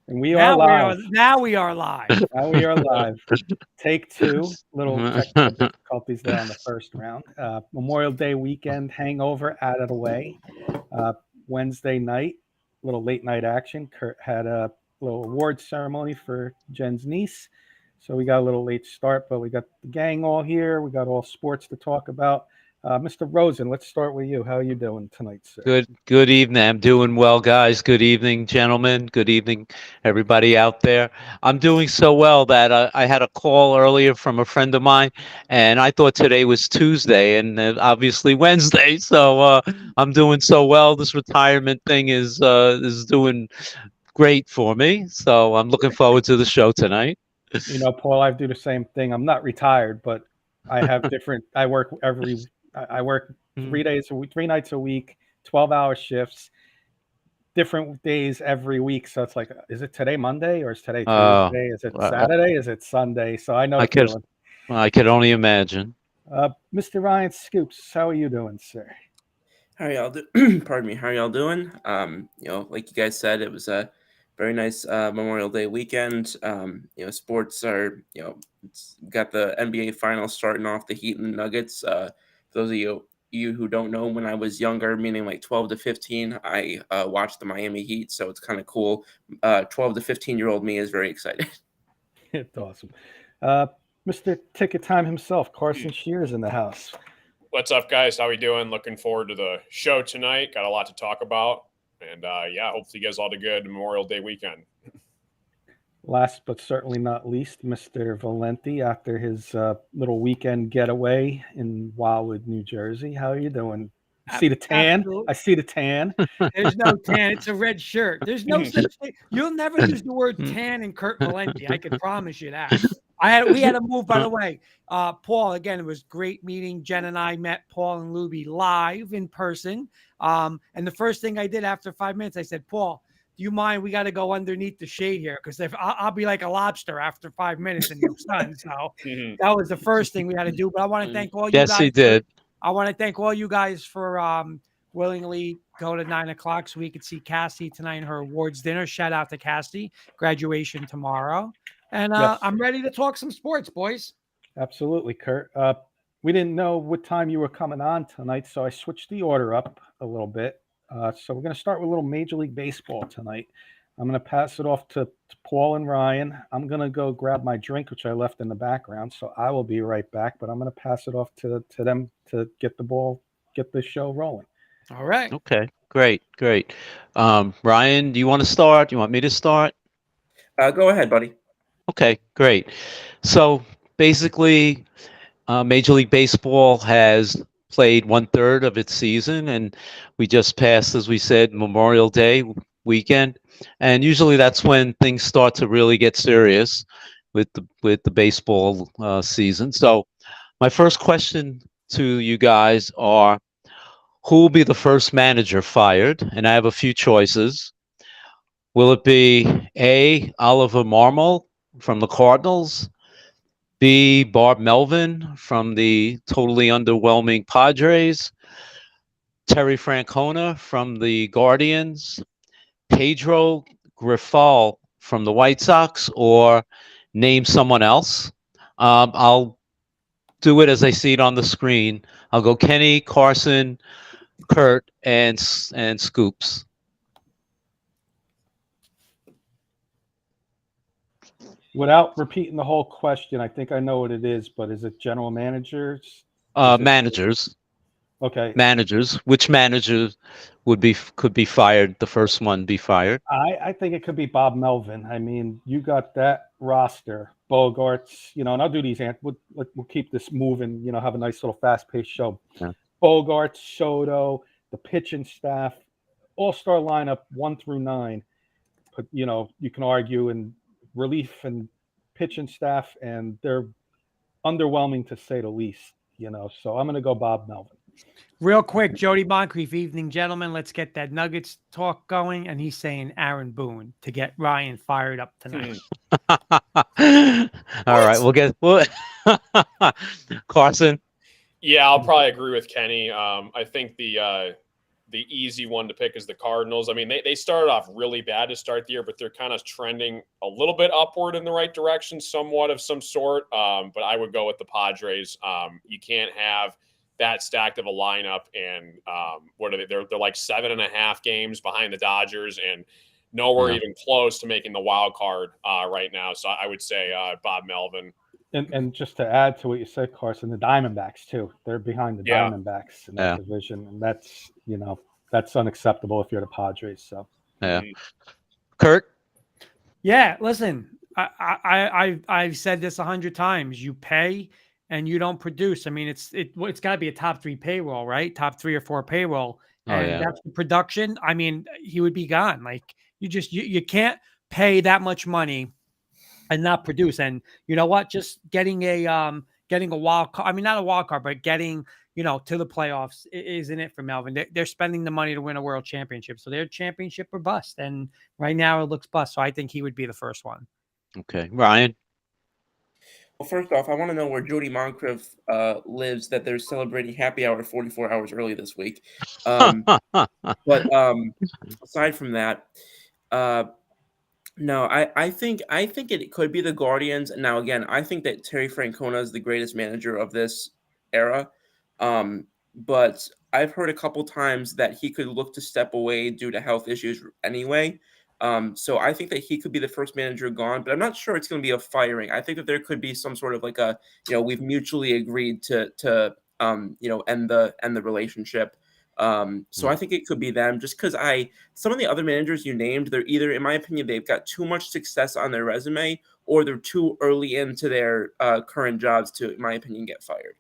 And we are live. Now we are live. Now we are live. Take two. Little technical difficulties there on the first round. Memorial Day weekend hangover out of the way. Wednesday night, little late night action. Kurt had a little award ceremony for Jen's niece. So we got a little late start, but we got the gang all here. We got all sports to talk about. Mr. Rosen, let's start with you. How are you doing tonight, sir? Good evening. I'm doing well, guys. Good evening, gentlemen. Good evening, everybody out there. I'm doing so well that I had a call earlier from a friend of mine, and I thought today was Tuesday and obviously Wednesday. So I'm doing so well. This retirement thing is doing great for me. So I'm looking forward to the show tonight. You know, Paul, I do the same thing. I'm not retired, but I have different. I work I work 3 days a week, 3 nights a week, 12-hour shifts, different days every week. So it's like, is it today Monday or is today Tuesday? Is it Saturday? Is it Sunday? So I know. I could only imagine. Mr. Ryan Scoops, how are you doing, sir? How are y'all doing? Pardon me. How are y'all doing? Like you guys said, it was a very nice Memorial Day weekend. Sports are, it's got the NBA Finals starting off, the Heat and the Nuggets. For those of you who don't know, when I was younger, meaning like 12 to 15, I watched the Miami Heat, so it's kind of cool. 12 to 15-year-old me is very excited. It's awesome. Mr. Ticket Time himself, Carson Shears in the house. What's up, guys? How we doing? Looking forward to the show tonight. Got a lot to talk about. And, hopefully you guys all had a good Memorial Day weekend. Last but certainly not least, Mr. Valenti, after his little weekend getaway in Wildwood, New Jersey. How are you doing? See the tan? Absolutely. I see the tan. There's no tan. It's a red shirt. There's no such thing. You'll never use the word tan in Kurt Valenti. I can promise you that. We had to move, by the way. Paul, again, it was great meeting. Jen and I met Paul and Luby live in person. And the first thing I did after 5 minutes, I said, Paul, do you mind? We got to go underneath the shade here because if I'll be like a lobster after 5 minutes in your sun. So that was the first thing we had to do. But I want to thank all you guys. Yes, he did. I want to thank all you guys for willingly go to 9 o'clock so we could see Cassie tonight in her awards dinner. Shout out to Cassie. Graduation tomorrow. And yes. I'm ready to talk some sports, boys. Absolutely, Kurt. We didn't know what time you were coming on tonight, so I switched the order up a little bit. So we're going to start with a little Major League Baseball tonight. I'm going to pass it off to Paul and Ryan. I'm going to go grab my drink, which I left in the background, so I will be right back. But I'm going to pass it off to them to get the show rolling. All right. Okay, great. Ryan, do you want to start? Do you want me to start? Go ahead, buddy. Okay, great. So basically, Major League Baseball has played 1/3 of its season, and we just passed, as we said, Memorial Day weekend. And usually that's when things start to really get serious with the baseball season. So my first question to you guys are, who will be the first manager fired? And I have a few choices. Will it be A, Oliver Marmol from the Cardinals, B, Bob Melvin from the totally underwhelming Padres, Terry Francona from the Guardians, Pedro Grifol from the White Sox, or name someone else? I'll do it as I see it on the screen. I'll go Kenny, Carson, Kurt, and Scoops. Without repeating the whole question, I think I know what it is, but is it general managers? Managers. Okay. Managers. Which managers could be fired? The first one be fired. I think it could be Bob Melvin. I mean, you got that roster, Bogarts, and I'll do these. We'll keep this moving. Have a nice little fast-paced show. Yeah. Bogarts, Soto, the pitching staff, all-star lineup 1 through 9. But you can argue in relief and pitching staff, and they're underwhelming to say the least. So I'm going to go Bob Melvin. Real quick, Jody Moncrief, evening, gentlemen. Let's get that Nuggets talk going. And he's saying Aaron Boone to get Ryan fired up tonight. All right, we'll get Carson. Yeah, I'll probably agree with Kenny. I think the the easy one to pick is the Cardinals. I mean, they started off really bad to start the year, but they're kind of trending a little bit upward in the right direction, somewhat of some sort. But I would go with the Padres. You can't have that stacked of a lineup, and what are they? They're like 7.5 games behind the Dodgers, and nowhere even close to making the wild card right now. So I would say Bob Melvin. And just to add to what you said, Carson, the Diamondbacks too. They're behind the Diamondbacks in that division, and that's unacceptable if you're the Padres. So Kurt. Yeah, listen, I've said this 100 times. You pay and you don't produce. I mean, it's got to be a top 3 payroll, right? Top 3 or 4 payroll, and that's the production. I mean, he would be gone. Like you can't pay that much money and not produce. And you know what? Just getting a wild card. I mean, not a wild card, but getting to the playoffs isn't it for Melvin. They're spending the money to win a world championship, so they're championship or bust. And right now it looks bust. So I think he would be the first one. Okay, Ryan. Well, first off, I want to know where Jody Moncrief lives, that they're celebrating happy hour 44 hours early this week. But aside from that, no, I think it could be the Guardians. Now, again, I think that Terry Francona is the greatest manager of this era. But I've heard a couple times that he could look to step away due to health issues anyway. So I think that he could be the first manager gone, but I'm not sure it's going to be a firing. I think that there could be some sort of like we've mutually agreed to end the relationship. So I think it could be them, just because some of the other managers you named, they're either, in my opinion, they've got too much success on their resume, or they're too early into their current jobs to, in my opinion, get fired.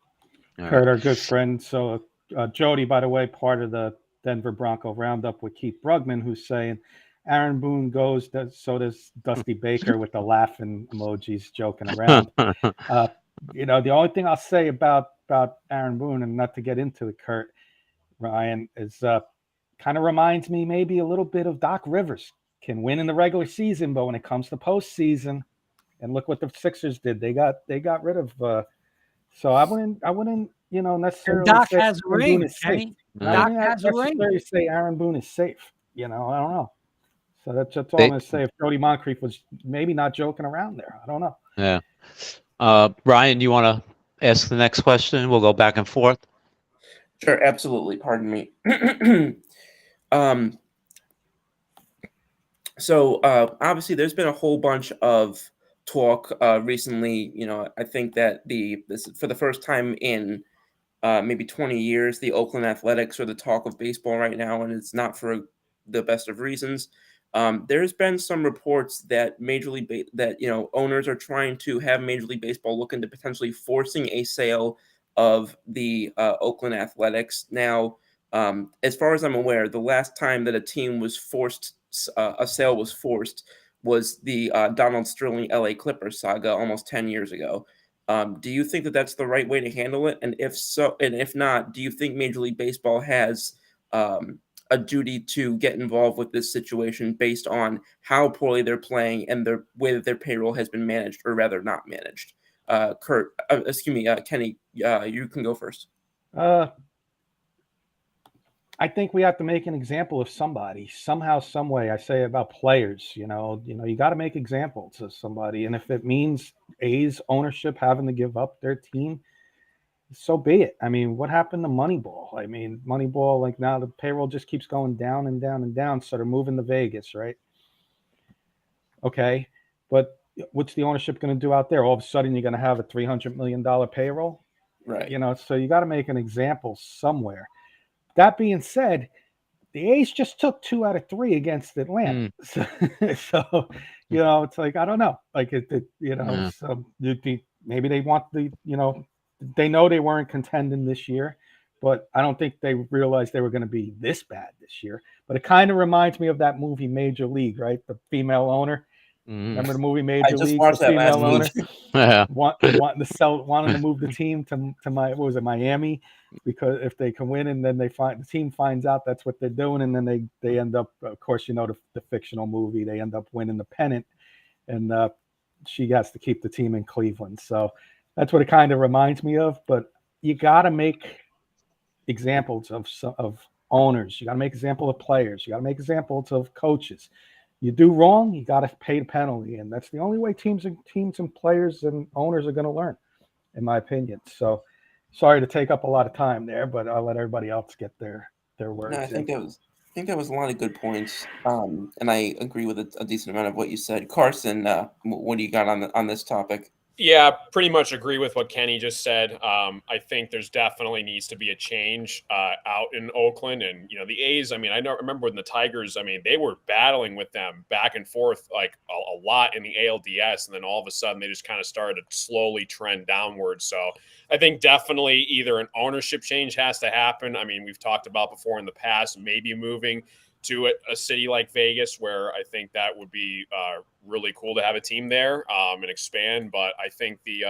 Kurt, our good friend. So Jody, by the way, part of the Denver Bronco Roundup with Keith Brugman, who's saying Aaron Boone goes, so does Dusty Baker with the laughing emojis joking around. The only thing I'll say about Aaron Boone, and not to get into it, Kurt, Ryan, is kind of reminds me maybe a little bit of Doc Rivers. Can win in the regular season, but when it comes to postseason, and look what the Sixers did. They got rid of. So I wouldn't necessarily Doc say has a ring. Doc has a ring. Say Aaron Boone is safe. I don't know. So that's all I'm going to say. If Jody Moncrief was maybe not joking around there, I don't know. Yeah. Ryan, you want to ask the next question? We'll go back and forth. Sure, absolutely. Pardon me. So obviously, there's been a whole bunch of talk recently. I think that this for the first time in maybe 20 years, the Oakland Athletics are the talk of baseball right now, and it's not for the best of reasons. There's been some reports that owners are trying to have Major League Baseball look into potentially forcing a sale of the Oakland Athletics. Now, as far as I'm aware, the last time that a team was forced, a sale was forced, was the Donald Sterling LA Clippers saga almost 10 years ago. Do you think that that's the right way to handle it? And if so, and if not, do you think Major League Baseball has a duty to get involved with this situation based on how poorly they're playing and the way that their payroll has been managed, or rather not managed? Kenny, you can go first. I think we have to make an example of somebody somehow, some way. I say about players, you got to make examples of somebody. And if it means A's ownership having to give up their team, so be it. I mean, what happened to Moneyball? I mean, Moneyball, like now the payroll just keeps going down and down and down. So they're moving to Vegas, right? Okay. But what's the ownership going to do out there? All of a sudden, you're going to have a $300 million payroll, right? So you got to make an example somewhere. That being said, the A's just took 2 out of 3 against Atlanta. So it's like, I don't know. Like, so maybe they want they know they weren't contending this year, but I don't think they realized they were going to be this bad this year. But it kind of reminds me of that movie Major League, right? The female owner. Remember the movie Major League? I just watched that last movie. Wanting to move the team to Miami, because if they can win, and then the team finds out that's what they're doing, and then they end up, of course, the fictional movie, they end up winning the pennant, and she has to keep the team in Cleveland. So that's what it kind of reminds me of. But you got to make examples of owners. You got to make example of players. You got to make examples of coaches. You do wrong, you got to pay the penalty, and that's the only way teams and players and owners are going to learn, in my opinion. So, sorry to take up a lot of time there, but I'll let everybody else get their words. No, I think that was a lot of good points, and I agree with a decent amount of what you said. Carson, what do you got on this topic? Yeah, pretty much agree with what Kenny just said. I think there's definitely needs to be a change out in Oakland. And, the A's, I mean, I don't remember when the Tigers, I mean, they were battling with them back and forth like a lot in the ALDS. And then all of a sudden they just kind of started to slowly trend downwards. So I think definitely either an ownership change has to happen. I mean, we've talked about before in the past, maybe moving to a city like Vegas, where I think that would be really cool to have a team there and expand. But I think the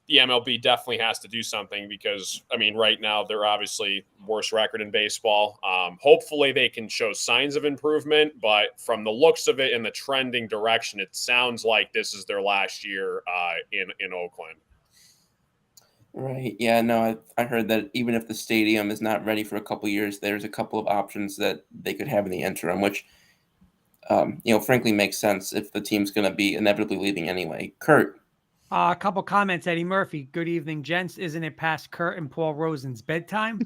MLB definitely has to do something because, I mean, right now they're obviously worst record in baseball. Hopefully they can show signs of improvement, but from the looks of it in the trending direction, it sounds like this is their last year in Oakland. Right. Yeah, no, I heard that even if the stadium is not ready for a couple years, there's a couple of options that they could have in the interim, which, frankly makes sense if the team's going to be inevitably leaving anyway. Kurt. A couple comments, Eddie Murphy. Good evening, gents. Isn't it past Kurt and Paul Rosen's bedtime?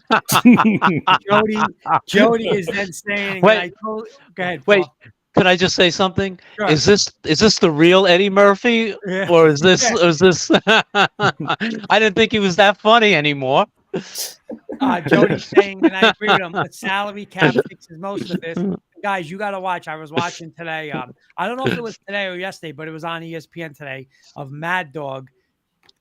Jody is then saying, Wait, go ahead, wait. Paul. Could I just say something? Sure. Is this the real Eddie Murphy, or is this? Yeah. Or is this? I didn't think he was that funny anymore. Jody's saying, and I agree with him, the salary cap fixes most of this. Guys, you got to watch. I was watching today. I don't know if it was today or yesterday, but it was on ESPN today of Mad Dog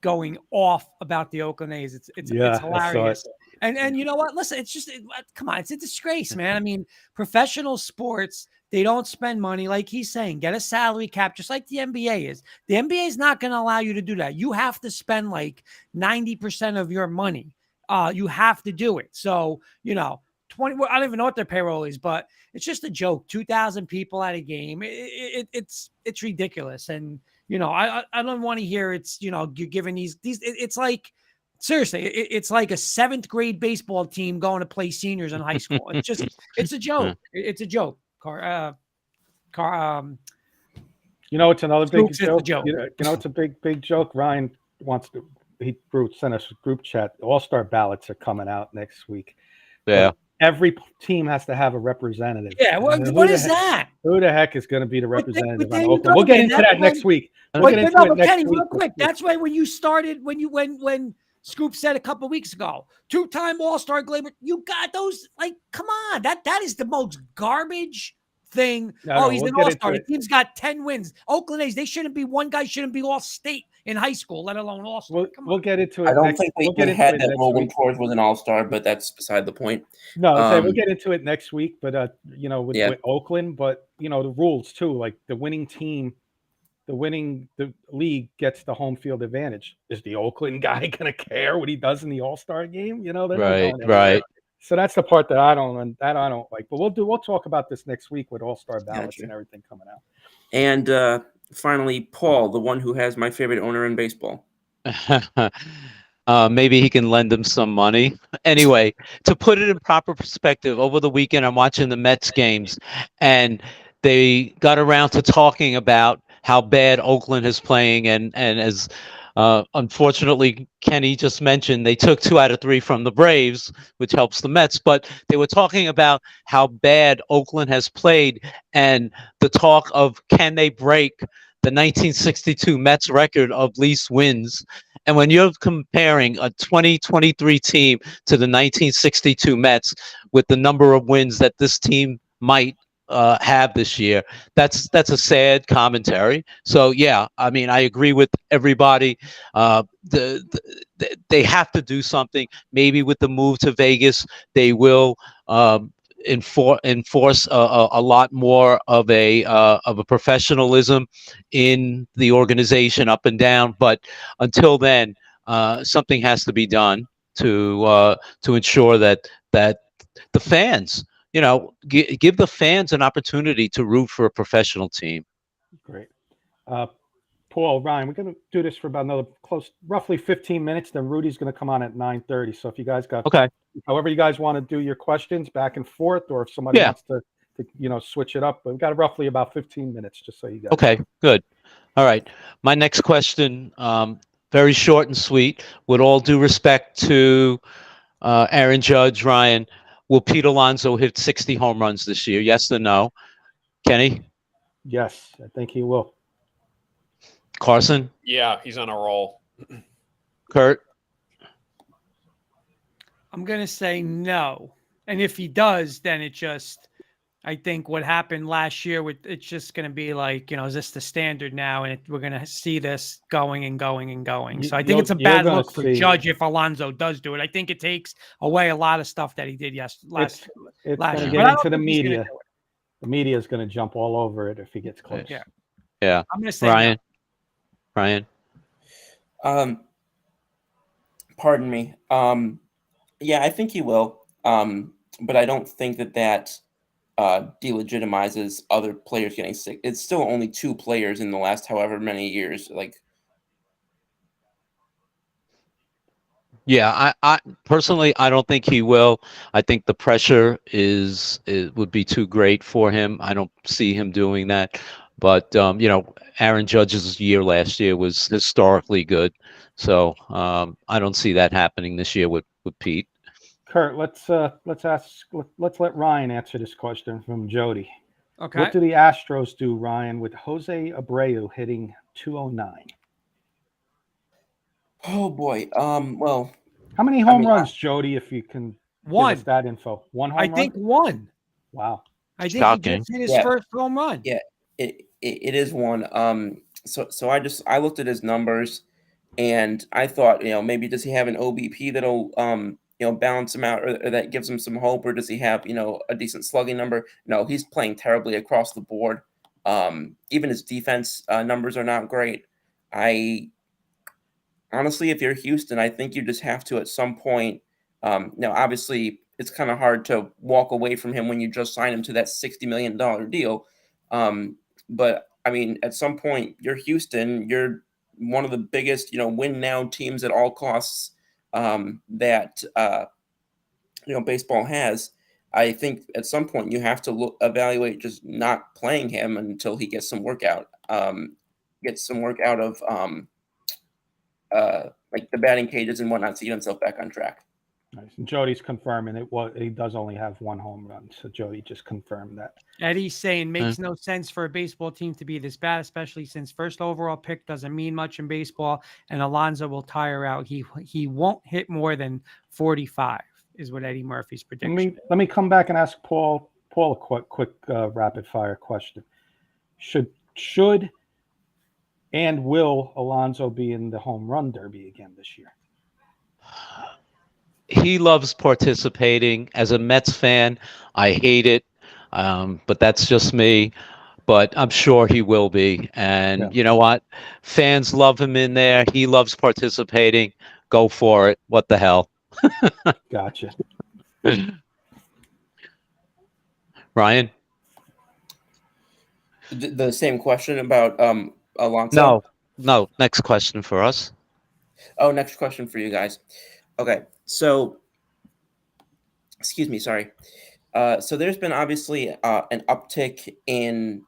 going off about the Oakland A's. It's hilarious. And you know what? Listen, it's just come on, it's a disgrace, man. I mean, professional sports, they don't spend money like he's saying. Get a salary cap, just like the NBA is. The NBA is not going to allow you to do that. You have to spend like 90% of your money. You have to do it. So 20. I don't even know what their payroll is, but it's just a joke. 2,000 people at a game. It's ridiculous. And I don't want to hear you're giving these. It's like. Seriously, it's like a 7th grade baseball team going to play seniors in high school. It's a joke. It's a joke. It's another big joke. Joke. It's a big joke. Ryan sent us a group chat. All-star ballots are coming out next week. Yeah. But every team has to have a representative. Yeah. What is that? Who the heck is going to be the representative? We'll get into that next week. Kenny, real quick. That's why when you started, when Scoop said a couple of weeks ago, 2-time All-Star Glaber, you got those, come on. That is the most garbage thing. He's an All-Star. The team's got 10 wins. Oakland A's, one guy shouldn't be All-State in high school, let alone All-Star. We'll get into it. I don't think they had that Logan Torres was an All-Star, but that's beside the point. No, we'll get into it next week, but with Oakland, but the rules too, like the winning team. The league gets the home field advantage. Is the Oakland guy going to care what he does in the All-Star game? Right. So that's the part that I don't like. But we'll talk about this next week with All-Star ballots and everything coming out. And finally, Paul, the one who has my favorite owner in baseball. Maybe he can lend him some money. Anyway, to put it in proper perspective, over the weekend I'm watching the Mets games, and they got around to talking about how bad Oakland is playing, and as unfortunately Kenny just mentioned, they took 2 out of 3 from the Braves, which helps the Mets. But they were talking about how bad Oakland has played, and the talk of can they break the 1962 Mets record of least wins. And when you're comparing a 2023 team to the 1962 Mets with the number of wins that this team might have this year, that's a sad commentary. So yeah, I mean, I agree with everybody. They have to do something. Maybe with the move to Vegas, they will enforce a lot more of a professionalism in the organization up and down. But until then, something has to be done to ensure that the fans, give the fans an opportunity to root for a professional team. Great. Paul, Ryan, we're going to do this for about another roughly 15 minutes. Then Rudy's going to come on at 9:30. So if you guys got, however you guys want to do your questions back and forth, or if somebody wants to switch it up, but we've got roughly about 15 minutes, just so you guys. Okay, good. All right. My next question, very short and sweet. With all due respect to Aaron Judge, Ryan, will Pete Alonso hit 60 home runs this year? Yes or no? Kenny? Yes, I think he will. Carson? Yeah, he's on a roll. Kurt? I'm going to say no. And if he does, then I think what happened last year, it's just going to be like, is this the standard now? And we're going to see this going and going and going. So I think it's a bad look for Judge if Alonso does do it. I think it takes away a lot of stuff that he did last year. It's going to get into the media. The media is going to jump all over it if he gets close. Yeah. I'm going to say Ryan. No. Ryan. Pardon me. Yeah, I think he will. But I don't think that delegitimizes other players getting sick. It's still only 2 players in the last however many years. Yeah, I personally, I don't think he will. I think the pressure would be too great for him. I don't see him doing that. But Aaron Judge's year last year was historically good, so I don't see that happening this year with Pete. Kurt, let's let Ryan answer this question from Jody. Okay. What do the Astros do, Ryan, with Jose Abreu hitting 209? Oh boy. Well, how many home runs, Jody? If you can give us that info. 1 home run? I think 1. Wow. I think he just hit his first home run. Yeah, it is 1. So I looked at his numbers, and I thought, maybe does he have an OBP that'll balance him out, or that gives him some hope, or does he have a decent slugging number? No, he's playing terribly across the board. Even his defense numbers are not great. Honestly, if you're Houston, I think you just have to at some point. Now, obviously, it's kind of hard to walk away from him when you just sign him to that $60 million deal. But I mean, at some point, you're Houston. You're one of the biggest, win now teams at all costs that baseball has. I think at some point you have to evaluate just not playing him until he gets some work out. Gets some work out of like the batting cages and whatnot to get himself back on track. Nice. And Jody's confirming he does only have 1 home run. So Jody just confirmed that. Eddie's saying makes no sense for a baseball team to be this bad, especially since first overall pick doesn't mean much in baseball, and Alonso will tire out. He won't hit more than 45 is what Eddie Murphy's prediction. Let me come back and ask Paul a quick rapid fire question. Should and will Alonso be in the home run derby again this year? He loves participating. As a Mets fan, I hate it, but that's just me. But I'm sure he will be. And you know what? Fans love him in there. He loves participating. Go for it. What the hell? Gotcha. Ryan? The same question about Alonso? No. Next question for us. Oh, next question for you guys. Okay. So, excuse me, sorry. So there's been obviously an uptick in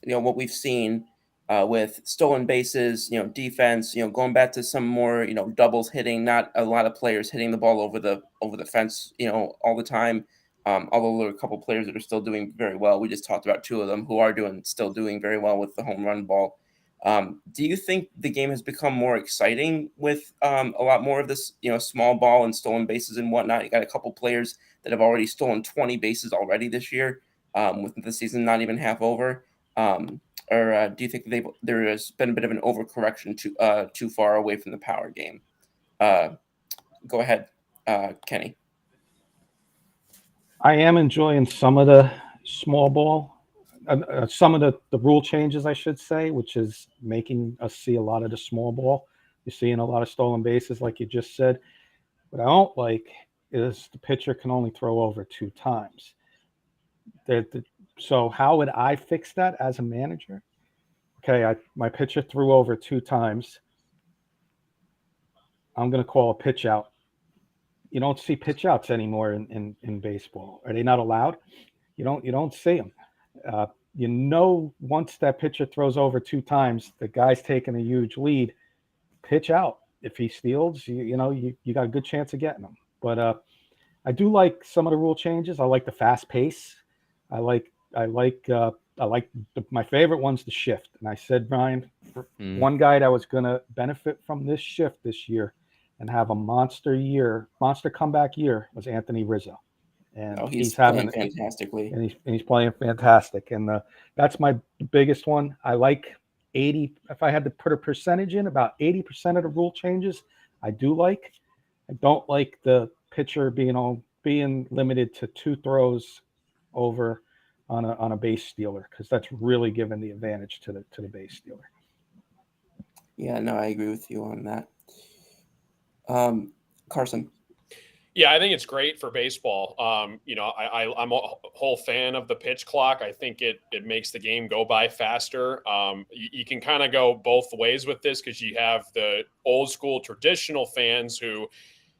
what we've seen with stolen bases, defense, going back to some more doubles hitting, not a lot of players hitting the ball over the fence, all the time. Although there are a couple players that are still doing very well. We just talked about 2 of them who are still doing very well with the home run ball. Do you think the game has become more exciting with a lot more of this, small ball and stolen bases and whatnot? You got a couple players that have already stolen 20 bases already this year, with the season not even half over. Or do you think there has been a bit of an overcorrection too far away from the power game? Go ahead, Kenny. I am enjoying some of the small ball. Some of the rule changes, I should say, which is making us see a lot of the small ball. You're seeing a lot of stolen bases, like you just said. What I don't like is the pitcher can only throw over 2 times. So how would I fix that as a manager? okay, my pitcher threw over 2 times. I'm going to call a pitch out. You don't see pitch outs anymore in baseball. Are they not allowed? You don't see them. Once that pitcher throws over 2 times, the guy's taking a huge lead. Pitch out. If he steals, you got a good chance of getting him. But I do like some of the rule changes. I like the fast pace. I like my favorite one's the shift. And I said, Brian, one guy that was going to benefit from this shift this year and have a monster comeback year was Anthony Rizzo. And he's playing fantastically. And he's playing fantastic. And that's my biggest one. I like 80. If I had to put a percentage in, about 80% of the rule changes I do like. I don't like the pitcher being limited to 2 throws over on a base stealer, because that's really giving the advantage to the base stealer. Yeah, no, I agree with you on that. Carson. Yeah, I think it's great for baseball. I'm a whole fan of the pitch clock. I think it makes the game go by faster. You can kind of go both ways with this, because you have the old school traditional fans who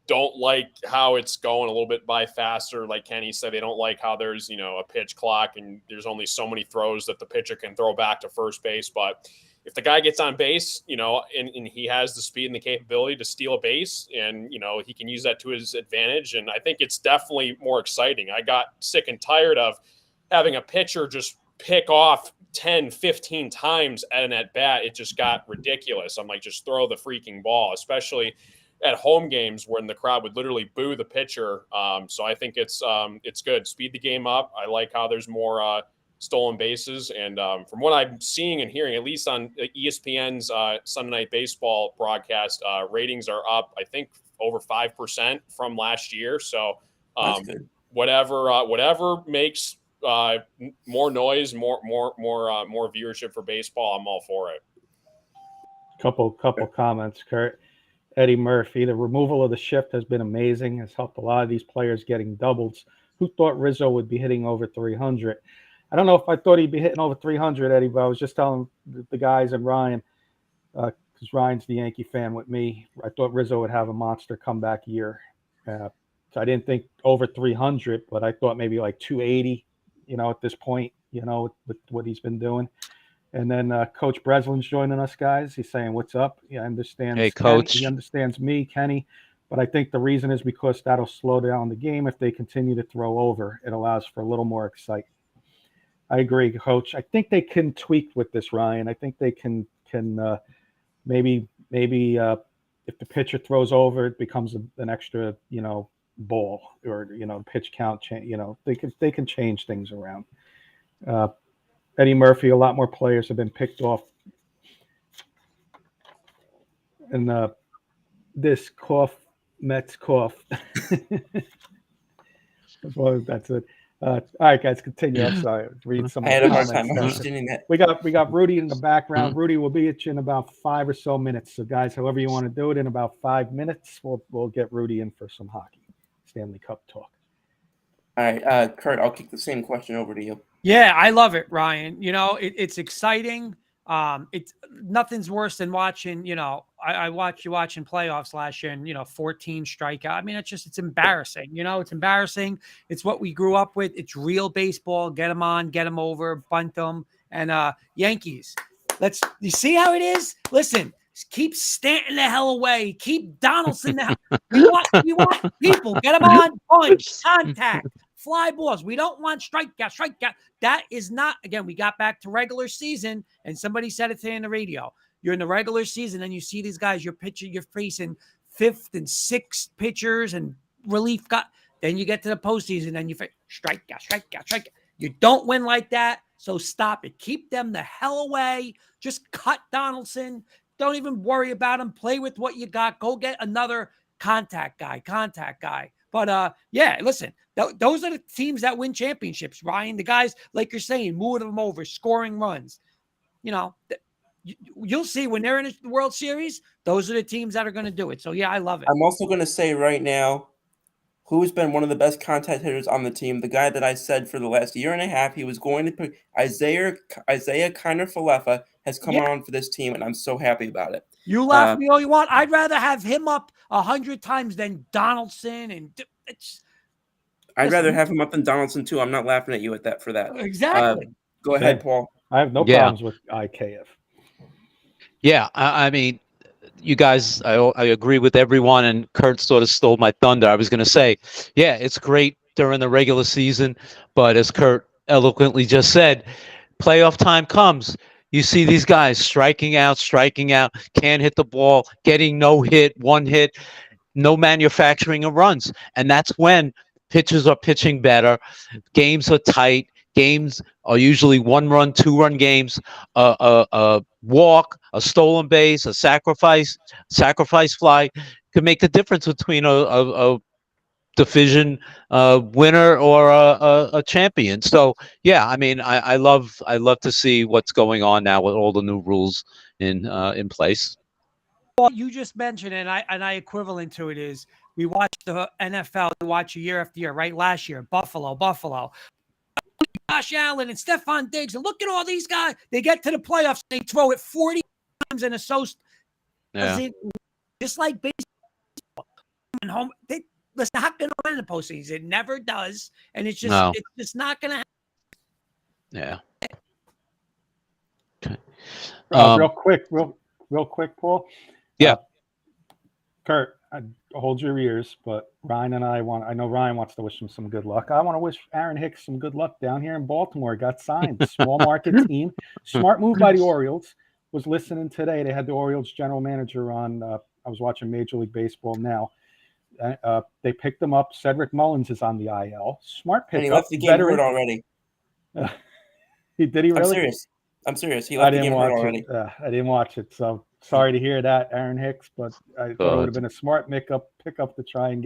don't like how it's going a little bit by faster. Like Kenny said, they don't like how there's, a pitch clock and there's only so many throws that the pitcher can throw back to first base. But if the guy gets on base, and he has the speed and the capability to steal a base, and, he can use that to his advantage. And I think it's definitely more exciting. I got sick and tired of having a pitcher just pick off 10, 15 times at an at-bat. It just got ridiculous. I'm like, just throw the freaking ball, especially at home games when the crowd would literally boo the pitcher. So I think it's good. Speed the game up. I like how there's more stolen bases. And from what I'm seeing and hearing, at least on ESPN's Sunday Night Baseball broadcast, ratings are up, I think, over 5% from last year. So whatever makes more noise, more viewership for baseball, I'm all for it. Couple comments, Kurt. Eddie Murphy, the removal of the shift has been amazing. Has helped a lot of these players getting doubles. Who thought Rizzo would be hitting over 300? I don't know if I thought he'd be hitting over 300, Eddie, but I was just telling the guys and Ryan, because Ryan's the Yankee fan with me. I thought Rizzo would have a monster comeback year. So I didn't think over 300, but I thought maybe like 280, at this point, with what he's been doing. And then Coach Breslin's joining us, guys. He's saying, what's up? Yeah, I understand. Hey, Coach. He understands me, Kenny. But I think the reason is because that'll slow down the game if they continue to throw over. It allows for a little more excitement. I agree, Coach. I think they can tweak with this, Ryan. I think they can maybe if the pitcher throws over, it becomes an extra, ball or, pitch count change. They can change things around. Eddie Murphy, a lot more players have been picked off. And this Mets cough. Well, that's it. All right, guys, continue. I'm sorry. Read some. I had a hard time understanding that. We got Rudy in the background. Rudy will be at you in about 5 or so minutes. So, guys, however you want to do it, in about 5 minutes, we'll get Rudy in for some hockey, Stanley Cup talk. All right, Kurt, I'll kick the same question over to you. Yeah, I love it, Ryan. It's exciting. It's nothing's worse than watching, I watched you watching playoffs last year and, 14 strikeout. I mean, it's embarrassing. It's embarrassing. It's what we grew up with. It's real baseball. Get them on, get them over, bunt them. And Yankees, you see how it is? Listen, keep Stanton the hell away. Keep Donaldson the hell. We want people. Get them on, punch, contact. Fly balls. We don't want strikeout. That is not, again, we got back to regular season, and somebody said it today on the radio. You're in the regular season, and you see these guys, you're facing 5th and 6th pitchers and relief. Then you get to the postseason, and you face strikeout. You don't win like that, so stop it. Keep them the hell away. Just cut Donaldson. Don't even worry about him. Play with what you got. Go get another contact guy. But, yeah, listen, those are the teams that win championships, Ryan. The guys, like you're saying, moving them over, scoring runs. You'll see when they're in the World Series, those are the teams that are going to do it. So, yeah, I love it. I'm also going to say right now, who's been one of the best contact hitters on the team. The guy that I said for the last year and a half he was going to put Isaiah Kiner-Falefa has come on for this team, and I'm so happy about it. You laugh me all you want. I'd rather have him up 100 times than Donaldson, and I'd rather have him up than Donaldson too. I'm not laughing at you at that for that. Exactly. Go ahead, Paul. I have no problems with IKF. Yeah, I mean, you guys, I agree with everyone, and Kurt sort of stole my thunder. I was going to say, yeah, it's great during the regular season, but as Kurt eloquently just said, playoff time comes. You see these guys striking out, can't hit the ball, getting no hit, one hit, no manufacturing of runs. And that's when pitchers are pitching better. Games are tight. Games are usually 1-run, 2-run games. A walk, a stolen base, a sacrifice fly could make the difference between a division winner or a champion. So yeah, I mean, I love to see what's going on now with all the new rules in place. Well, you just mentioned, and I equivalent to it is we watch the NFL, we watch year after year, right? Last year, Buffalo. Josh Allen and Stephon Diggs, and look at all these guys. They get to the playoffs, they throw it 40 times in a just like baseball. And home, it's not going to win in the postseason. It never does, and it's just not going to happen. Yeah. Okay. Real quick, Paul. Yeah. Kurt, hold your ears, but Ryan and I know Ryan wants to wish him some good luck. I want to wish Aaron Hicks some good luck down here in Baltimore. Got signed. Small market team. Smart move by the Orioles. Was listening today. They had the Orioles general manager on. I was watching Major League Baseball now. They picked him up. Cedric Mullins is on the IL. Smart pick. And he left the game hurt already. Did he really? I'm serious. He left the game hurt already. I didn't watch it, so sorry to hear that, Aaron Hicks. But I thought it would have been a smart pickup to try and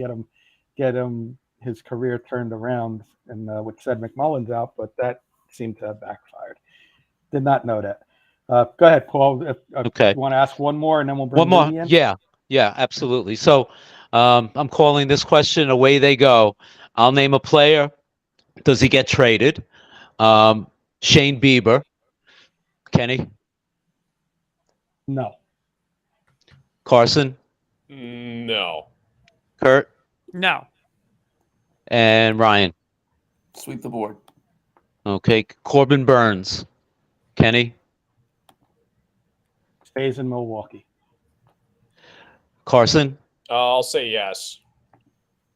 get him his career turned around, and with Cedric Mullins out. But that seemed to have backfired. Did not know that. Go ahead, Paul. Okay. You want to ask one more, and then we'll bring one more. in? Yeah, absolutely. So I'm calling this question away they go. I'll name a player. Does he get traded? Shane Bieber. Kenny? No. Carson? No. Kurt? No. And Ryan? Sweep the board. Okay. Corbin Burns. Kenny? Stays in Milwaukee. Carson? I'll say yes.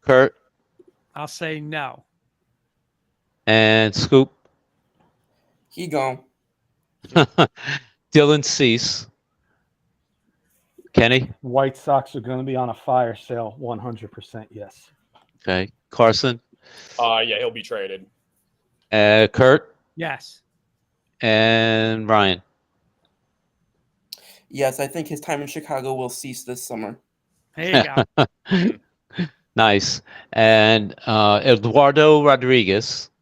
Kurt? I'll say no. And Scoop? He gone. Dylan Cease. Kenny? White Sox are going to be on a fire sale. 100% yes. Okay. Carson? Yeah, he'll be traded. Kurt? Yes. And Ryan? Yes, I think his time in Chicago will cease this summer. There you go. Nice. And Eduardo Rodriguez.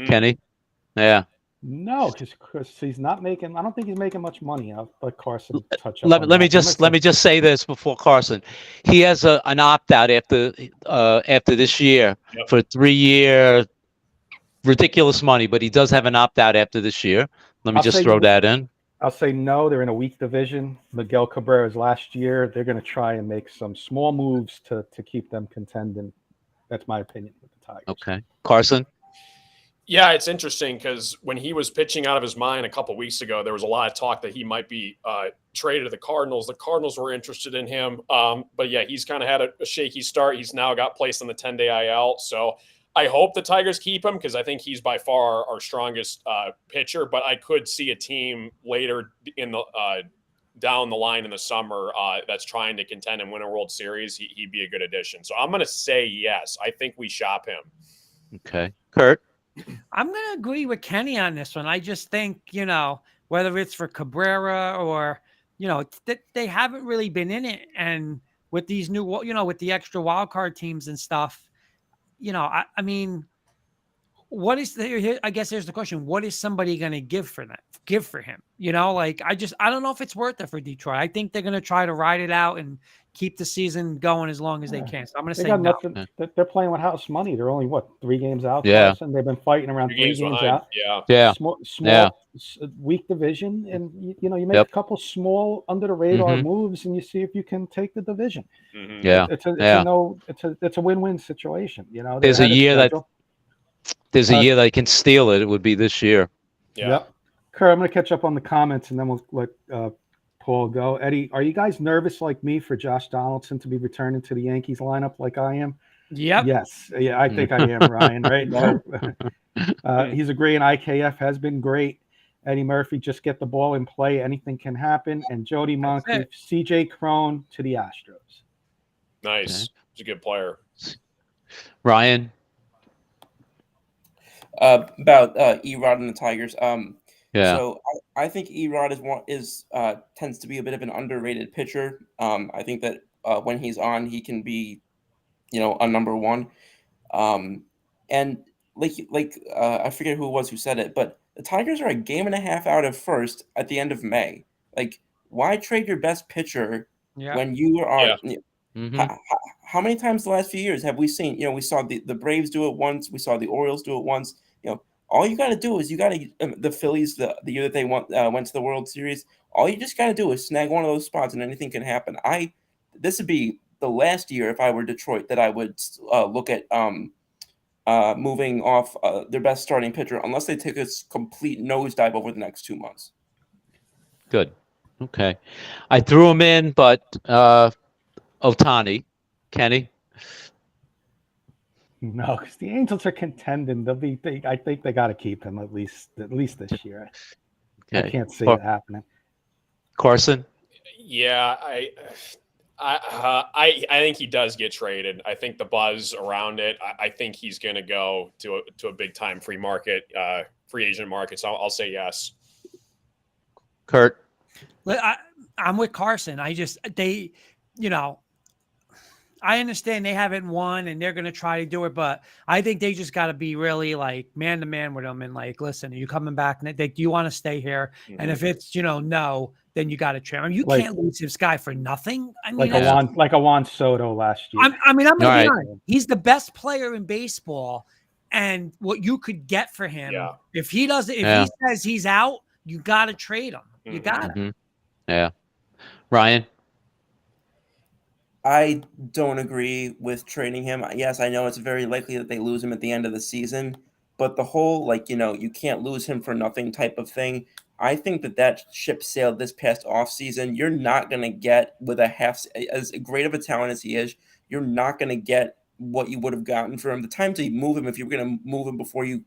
Kenny? Yeah. No, because he's not making. I don't think he's making much money. I'll let Carson touch up. Let me just say this before Carson. He has an opt out after this year for 3-year ridiculous money, but he does have an opt out after this year. Let me just throw that in. I'll say no. They're in a weak division. Miguel Cabrera's last year. They're going to try and make some small moves to keep them contending. That's my opinion with the Tigers. Okay, Carson. Yeah, it's interesting because when he was pitching out of his mind a couple weeks ago, there was a lot of talk that he might be traded to the Cardinals. The Cardinals were interested in him. But yeah, he's kind of had a shaky start. He's now got placed on the 10-day IL. So I hope the Tigers keep him because I think he's by far our strongest pitcher. But I could see a team later in the down the line in the summer that's trying to contend and win a World Series. He'd be a good addition. So I'm going to say yes. I think we shop him. Okay. Kurt? I'm going to agree with Kenny on this one. I just think, whether it's for Cabrera or, they haven't really been in it. And with these new, with the extra wild card teams and stuff, I mean, what is the, I guess here's the question. What is somebody going to give for him? You know, like, I don't know if it's worth it for Detroit. I think they're going to try to ride it out and keep the season going as long as they can. So I'm going to They say got no. nothing. They're playing with house money. They're only 3 games out. Yeah. Carson. They've been fighting around 3 games behind. out. Yeah. Small, weak division, and you make a couple small under the radar moves, and you see if you can take the division. Mm-hmm. Yeah. It's a win-win situation. You know, there's a year that can steal it. It would be this year. Yeah. Yep. Kurt, I'm going to catch up on the comments, and then we'll let Paul go. Eddie, are you guys nervous like me for Josh Donaldson to be returning to the Yankees lineup like I am? Yep. Yes. Yeah, I think I am, Ryan, right? So, he's agreeing. IKF has been great. Eddie Murphy, just get the ball in play. Anything can happen. And Jody Moncrief, CJ Crone to the Astros. Nice. Okay. He's a good player. Ryan? About Erod and the Tigers. Yeah. So I think Erod tends to be a bit of an underrated pitcher. I think that when he's on, he can be, a number one. And I forget who it was who said it, but the Tigers are a game and a half out of first at the end of May. Like, why trade your best pitcher when you are? Yeah. How many times the last few years have we seen? We saw the Braves do it once. We saw the Orioles do it once. All you got to do is the Phillies the year that they went to the World Series. All you just got to do is snag one of those spots, and anything can happen. This would be the last year if I were Detroit that I would look at moving off their best starting pitcher unless they take a complete nosedive over the next 2 months. Good. Okay. I threw him in, but Ohtani, Kenny. No, because the Angels are contending. I think they got to keep him at least this year. Okay. I can't see it happening. Carson. Yeah, I think he does get traded. I think the buzz around it. I think he's going to go to a big time free agent market. So I'll say yes. Kurt. I'm with Carson. I understand they haven't won and they're going to try to do it, but I think they just got to be really like man to man with them and like, listen, are you coming back? And do you want to stay here? Mm-hmm. And if it's, no, then you got to trade. I mean, you can't lose this guy for nothing. I mean, like a Juan Soto last year. I'm going to be honest. He's the best player in baseball, and what you could get for him, if he says he's out, you got to trade him. You got to. Mm-hmm. Yeah. Ryan. I don't agree with trading him. Yes, I know it's very likely that they lose him at the end of the season, but the whole, you can't lose him for nothing type of thing, I think that ship sailed this past offseason. You're not going to get with as great of a talent as he is, you're not going to get what you would have gotten for him. The time to move him, if you were going to move him before you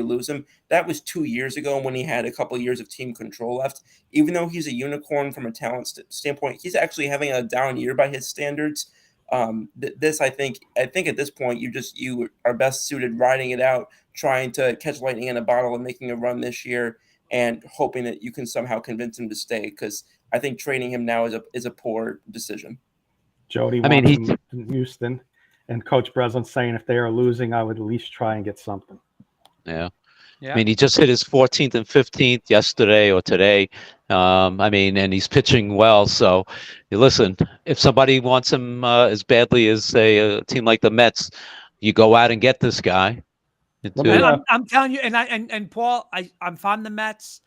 lose him, that was 2 years ago when he had a couple of years of team control left. Even though he's a unicorn from a talent standpoint, he's actually having a down year by his standards. I think at this point, you are best suited riding it out, trying to catch lightning in a bottle and making a run this year, and hoping that you can somehow convince him to stay. Because I think trading him now is a poor decision. Jody wants him in Houston, and Coach Breslin's saying if they are losing, I would at least try and get something. Yeah. I mean, he just hit his 14th and 15th yesterday or today. And he's pitching well. So, listen, if somebody wants him as badly as a team like the Mets, you go out and get this guy. I'm telling you, and Paul, if I'm the Mets,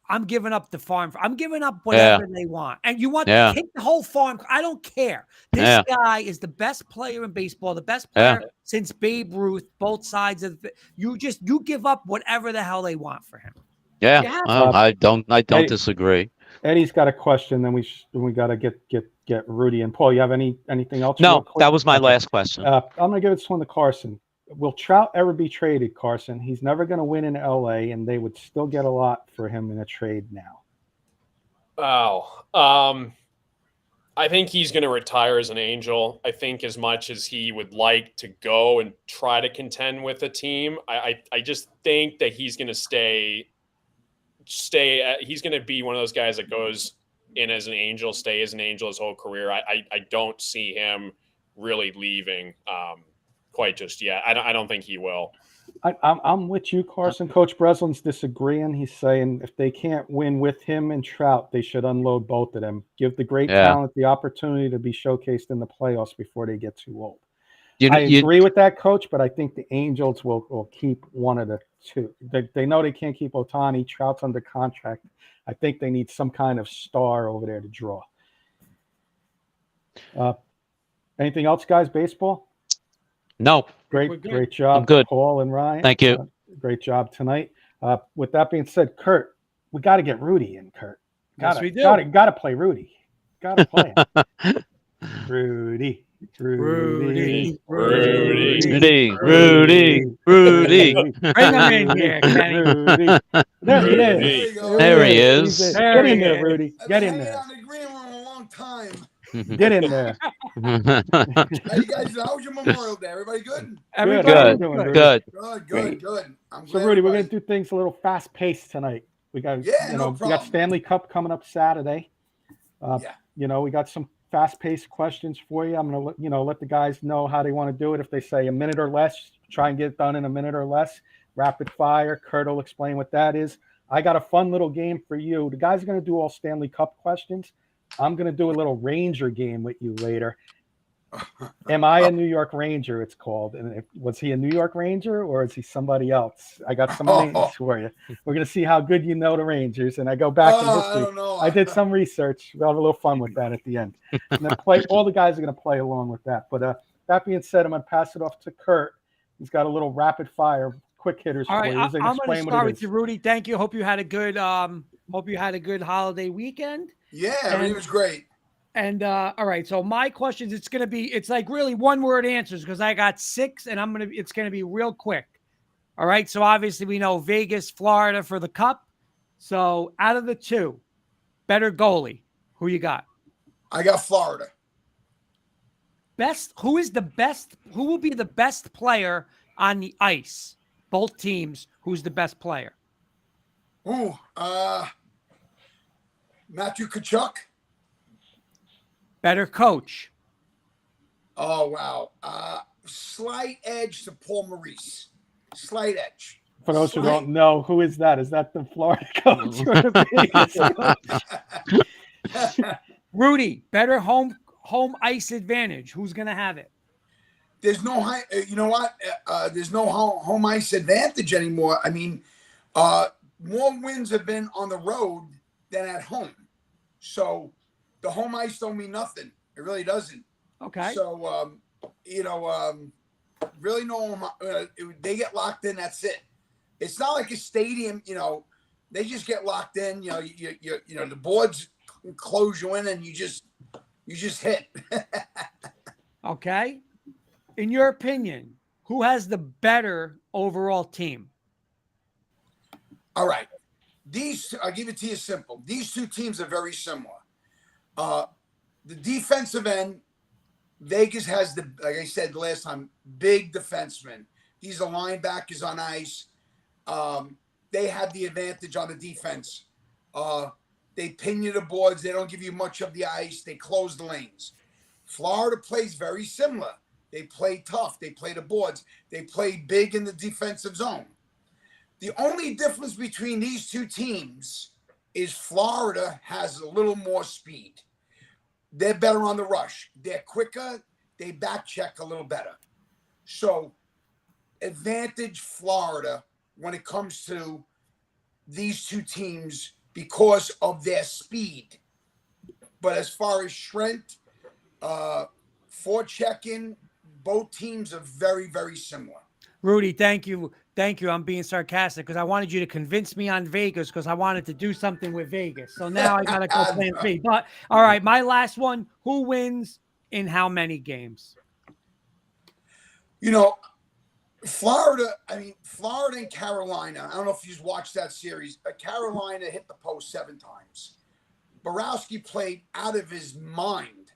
I'm giving up the farm. I'm giving up whatever they want. And you want to take the whole farm. I don't care. This guy is the best player in baseball, the best player since Babe Ruth, both sides of it. You give up whatever the hell they want for him. Yeah. I don't disagree. Eddie's got a question, then we got to get Rudy and Paul. You have anything else? No, that was my last question. I'm going to give this one to Carson. Will Trout ever be traded, Carson? He's never going to win in LA, and they would still get a lot for him in a trade now. I think he's going to retire as an Angel. I think as much as he would like to go and try to contend with a team, I just think that he's going to stay. He's going to be one of those guys that goes in as an Angel, stay as an Angel his whole career. I don't see him really leaving. quite just yet. I don't think he will. I'm with you, Carson. Coach Breslin's disagreeing. He's saying if they can't win with him and Trout, they should unload both of them. Give the great talent the opportunity to be showcased in the playoffs before they get too old. I agree with that, Coach, but I think the Angels will keep one of the two. They know they can't keep Ohtani. Trout's under contract. I think they need some kind of star over there to draw. Anything else, guys? Baseball? No. Great job. I'm good. Paul and Ryan. Thank you. Great job tonight. With that being said, Kurt, we got to get Rudy in, Kurt. Yes, we do. Got to play Rudy. Got to play him. Rudy. Rudy. Bring him in here, Kenny. Rudy. There he is. There he is. Get in there, Rudy. Get in there. I've been on the green room a long time. Get in there. How you guys? How was your Memorial Day? Everybody good? Everybody Good. Good. I'm So glad Rudy, we're everybody- gonna do things a little fast paced tonight. We got no we got problem. Stanley Cup coming up Saturday. We got some fast paced questions for you. I'm gonna let the guys know how they want to do it. If they say a minute or less, try and get it done in a minute or less. Rapid fire. Kurt will explain what that is. I got a fun little game for you. The guys are gonna do all Stanley Cup questions. I'm going to do a little Ranger game with you later. Am I a New York Ranger, it's called. And was he a New York Ranger or is he somebody else? I got some names for you. We're going to see how good you know the Rangers. And I go back in history. I don't know. I did some research. We'll have a little fun with that at the end. And then all the guys are going to play along with that. But that being said, I'm going to pass it off to Kurt. He's got a little rapid fire, quick hitters All for right, you. I'm going to start with is. you, Rudy. Thank you. Hope you had a good holiday weekend. Yeah, everything was great. And all right, so my questions, it's like really one word answers because I got 6 and it's gonna be real quick. All right, so obviously we know Vegas, Florida for the Cup. So out of the two, better goalie, who you got? I got Florida. Who will be the best player on the ice? Both teams, who's the best player? Ooh, Matthew Tkachuk. Better coach. Oh, wow. Slight edge to Paul Maurice. Slight edge. For those who don't know, who is that? Is that the Florida coach or the Vegas coach? Rudy, better home ice advantage. Who's going to have it? There's no you know what? There's no home ice advantage anymore. I mean, more wins have been on the road than at home. So the home ice don't mean nothing. It really doesn't. Okay. So, really no, they get locked in. That's it. It's not like a stadium, they just get locked in, the boards close you in and you just hit. Okay. In your opinion, who has the better overall team? All right. I'll give it to you simple. These two teams are very similar. The defensive end, Vegas has like I said the last time, big defensemen. These are linebackers on ice. They have the advantage on the defense. They pin you the boards. They don't give you much of the ice. They close the lanes. Florida plays very similar. They play tough. They play the boards. They play big in the defensive zone. The only difference between these two teams is Florida has a little more speed. They're better on the rush. They're quicker. They back check a little better. So, advantage Florida when it comes to these two teams because of their speed. But as far as strength, forechecking, both teams are very, very similar. Rudy, thank you. Thank you. I'm being sarcastic because I wanted you to convince me on Vegas because I wanted to do something with Vegas. So now I got to go plan B. But all right, my last one. Who wins in how many games? Florida and Carolina. I don't know if you've watched that series. Carolina hit the post 7 times. Borowski played out of his mind.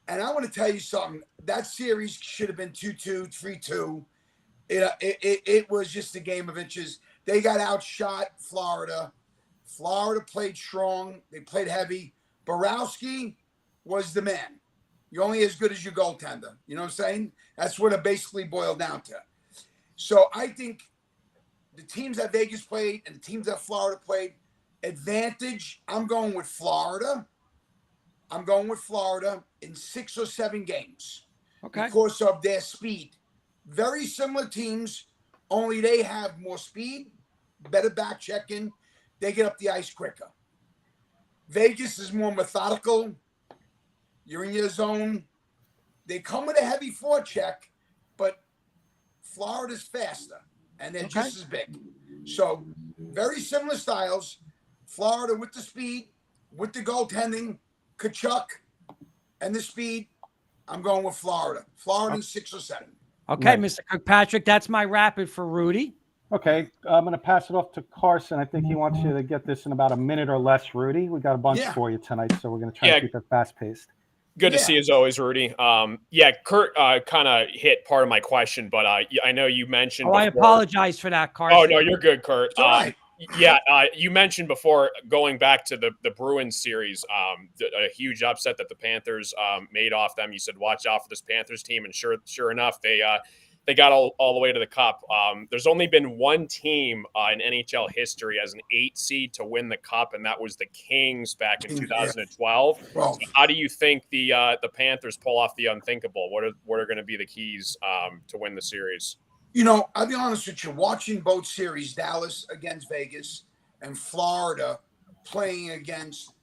And I want to tell you something. That series should have been 2-2, 3-2. It was just a game of inches. They got outshot Florida. Florida played strong. They played heavy. Borowski was the man. You're only as good as your goaltender. You know what I'm saying? That's what it basically boiled down to. So I think the teams that Vegas played and the teams that Florida played, advantage, I'm going with Florida. I'm going with Florida in 6 or 7 games. Okay. Because of their speed. Very similar teams, only they have more speed, better back checking. They get up the ice quicker. Vegas is more methodical. You're in your zone. They come with a heavy forecheck, but Florida's faster, and they're just as big. So very similar styles. Florida with the speed, with the goaltending, Kachuk, and the speed. I'm going with Florida. Florida in 6 or 7. Okay, Right. Mr. Kirkpatrick, that's my rapid for Rudy. Okay, I'm going to pass it off to Carson. I think he wants you to get this in about a minute or less, Rudy. We got a bunch for you tonight, so we're going to try to keep it fast-paced. Good to see you as always, Rudy. Kurt kind of hit part of my question, but I know you mentioned. I apologize for that, Carson. Oh no, you're good, Kurt. It's all right. You mentioned before going back to the Bruins series, a huge upset that the Panthers made off them. You said watch out for this Panthers team, and sure enough, they got all the way to the cup. There's only been one team in NHL history as an 8 seed to win the cup, and that was the Kings back in 2012. Well, So how do you think the Panthers pull off the unthinkable? What are going to be the keys to win the series? You know, I'll be honest with you. Watching both series, Dallas against Vegas and Florida playing against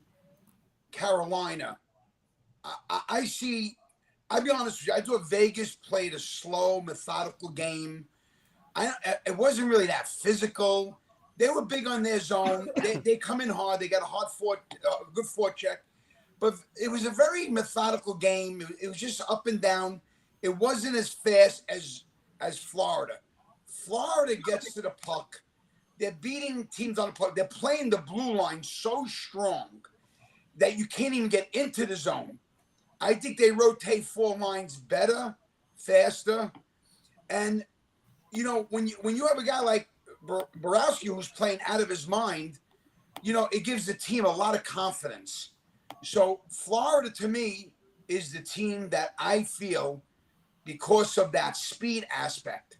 Carolina, I see. I'll be honest with you. I thought Vegas played a slow, methodical game. It wasn't really that physical. They were big on their zone. They come in hard. They got a good forecheck. But it was a very methodical game. It was just up and down. It wasn't as fast as Florida. Florida gets to the puck. They're beating teams on the puck. They're playing the blue line so strong that you can't even get into the zone. I think they rotate 4 lines better, faster. And, you know, when you have a guy like Borowski who's playing out of his mind, you know, it gives the team a lot of confidence. So Florida, to me, is the team that I feel because of that speed aspect.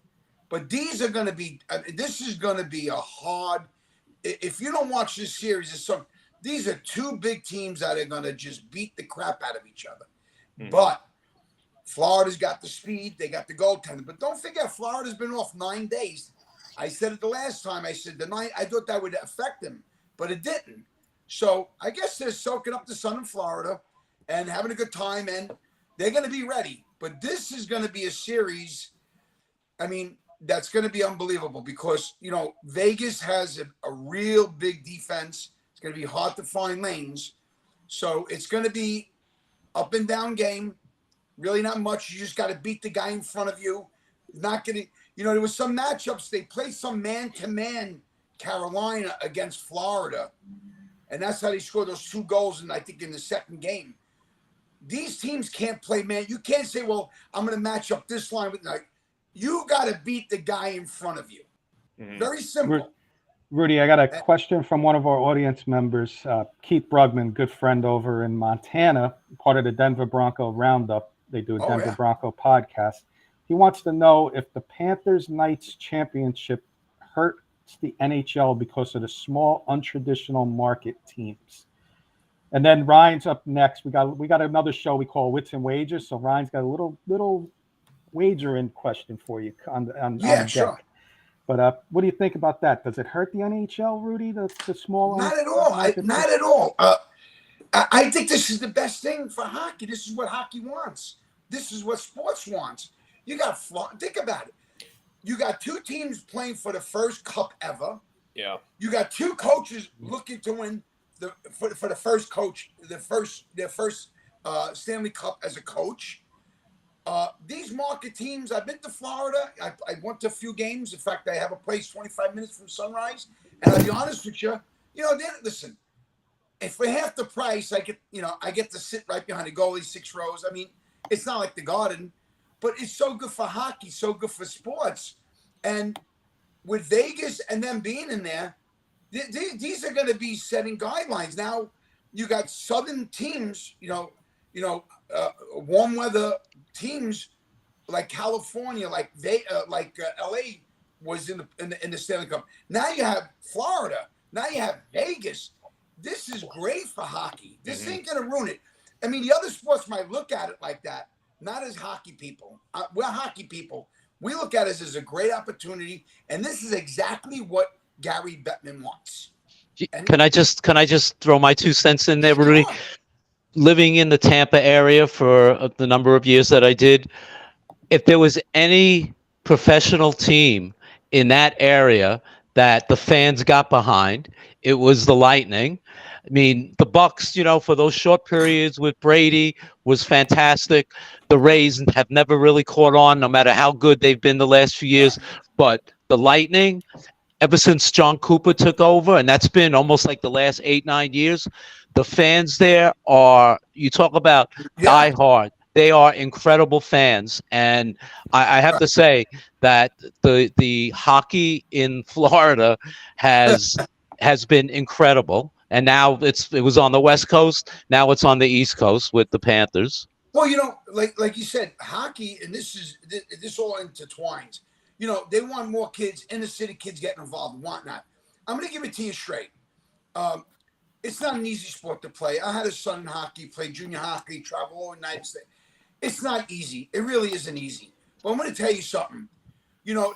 But these are going to be this is going to be a hard – if you don't watch this series, these are 2 big teams that are going to just beat the crap out of each other. Mm-hmm. But Florida's got the speed. They got the goaltender. But don't forget, Florida's been off 9 days. I said it the last time. I said I thought that would affect them, but it didn't. So I guess they're soaking up the sun in Florida and having a good time, and they're going to be ready. But this is going to be a series, I mean, that's going to be unbelievable because, you know, Vegas has a real big defense. It's going to be hard to find lanes. So it's going to be up and down game. Really not much. You just got to beat the guy in front of you. Not getting, you know, there was some matchups. They played some man-to-man Carolina against Florida. And that's how they scored those 2 goals, I think, in the second game. These teams can't play man. You can't say, well, I'm going to match up this line with like. You got to beat the guy in front of you. Mm-hmm. Very simple. Rudy, I got a question from one of our audience members, Keith Brugman, good friend over in Montana, part of the Denver Bronco Roundup. They do a Denver Bronco podcast. He wants to know if the Panthers-Knights championship hurts the NHL because of the small, untraditional market teams. And then Ryan's up next. We got another show we call Wits and Wagers. So Ryan's got a little wagering question for you on the deck. Sure. But what do you think about that? Does it hurt the NHL, Rudy? The small? Not at all. Not at all. I think this is the best thing for hockey. This is what hockey wants. This is what sports wants. You got think about it. You got 2 teams playing for the first cup ever. Yeah. You got 2 coaches looking to win for the first coach, their first Stanley Cup as a coach. These market teams, I've been to Florida. I went to a few games. In fact, I have a place 25 minutes from Sunrise. And I'll be honest with you, listen, if for half the price, I get to sit right behind the goalie, 6 rows. I mean, it's not like the Garden, but it's so good for hockey, so good for sports. And with Vegas and them being in there, these are going to be setting guidelines. Now, you got Southern teams, warm weather teams like California, like LA was in the Stanley Cup. Now you have Florida. Now you have Vegas. This is great for hockey. This ain't gonna ruin it. I mean, the other sports might look at it like that, not as hockey people. We're hockey people. We look at it as a great opportunity, and this is exactly what Gary Bettman wants. Can I just throw my 2 cents in there, Rudy? Sure. Living in the Tampa area for the number of years that I did, if there was any professional team in that area that the fans got behind, it was the Lightning. I mean, the Bucks, for those short periods with Brady was fantastic. The Rays have never really caught on, no matter how good they've been the last few years. But the Lightning, ever since John Cooper took over, and that's been almost like the last 8-9 years, the fans there are, you talk about diehard. They are incredible fans, and I have to say that the hockey in Florida has been incredible. And now it was on the West Coast. Now it's on the East Coast with the Panthers. Well, like you said, hockey, and this all intertwines. They want more kids, inner city kids getting involved and whatnot. I'm going to give it to you straight. It's not an easy sport to play. I had a son in hockey, played junior hockey, travel all the United States. It's not easy. It really isn't easy. But I'm going to tell you something. Now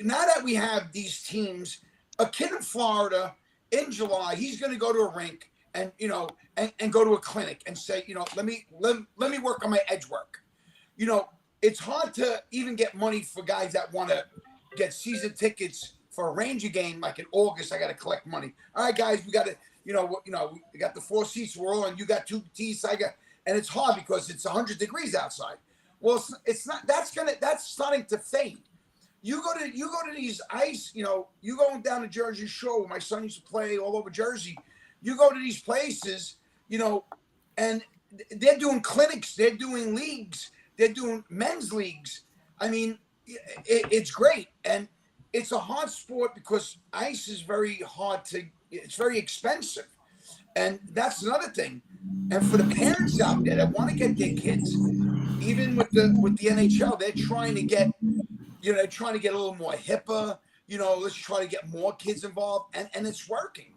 that we have these teams, a kid in Florida in July, he's going to go to a rink and and go to a clinic and say, let me work on my edge work. It's hard to even get money for guys that want to get season tickets for a Ranger game. Like in August, I got to collect money. All right, guys, we got to, we got the 4 seats. We're all on. You got 2 tees. And it's hard because it's 100 degrees outside. Well, it's not. That's starting to fade. You go to these ice. You going down to Jersey Shore. My son used to play all over Jersey. You go to these places, and they're doing clinics. They're doing leagues. They're doing men's leagues. I mean, it's great, and it's a hard sport because ice is very hard to. It's very expensive. And that's another thing. And for the parents out there that want to get their kids, even with the NHL, they're trying to get, a little more HIPAA. Let's try to get more kids involved, and it's working.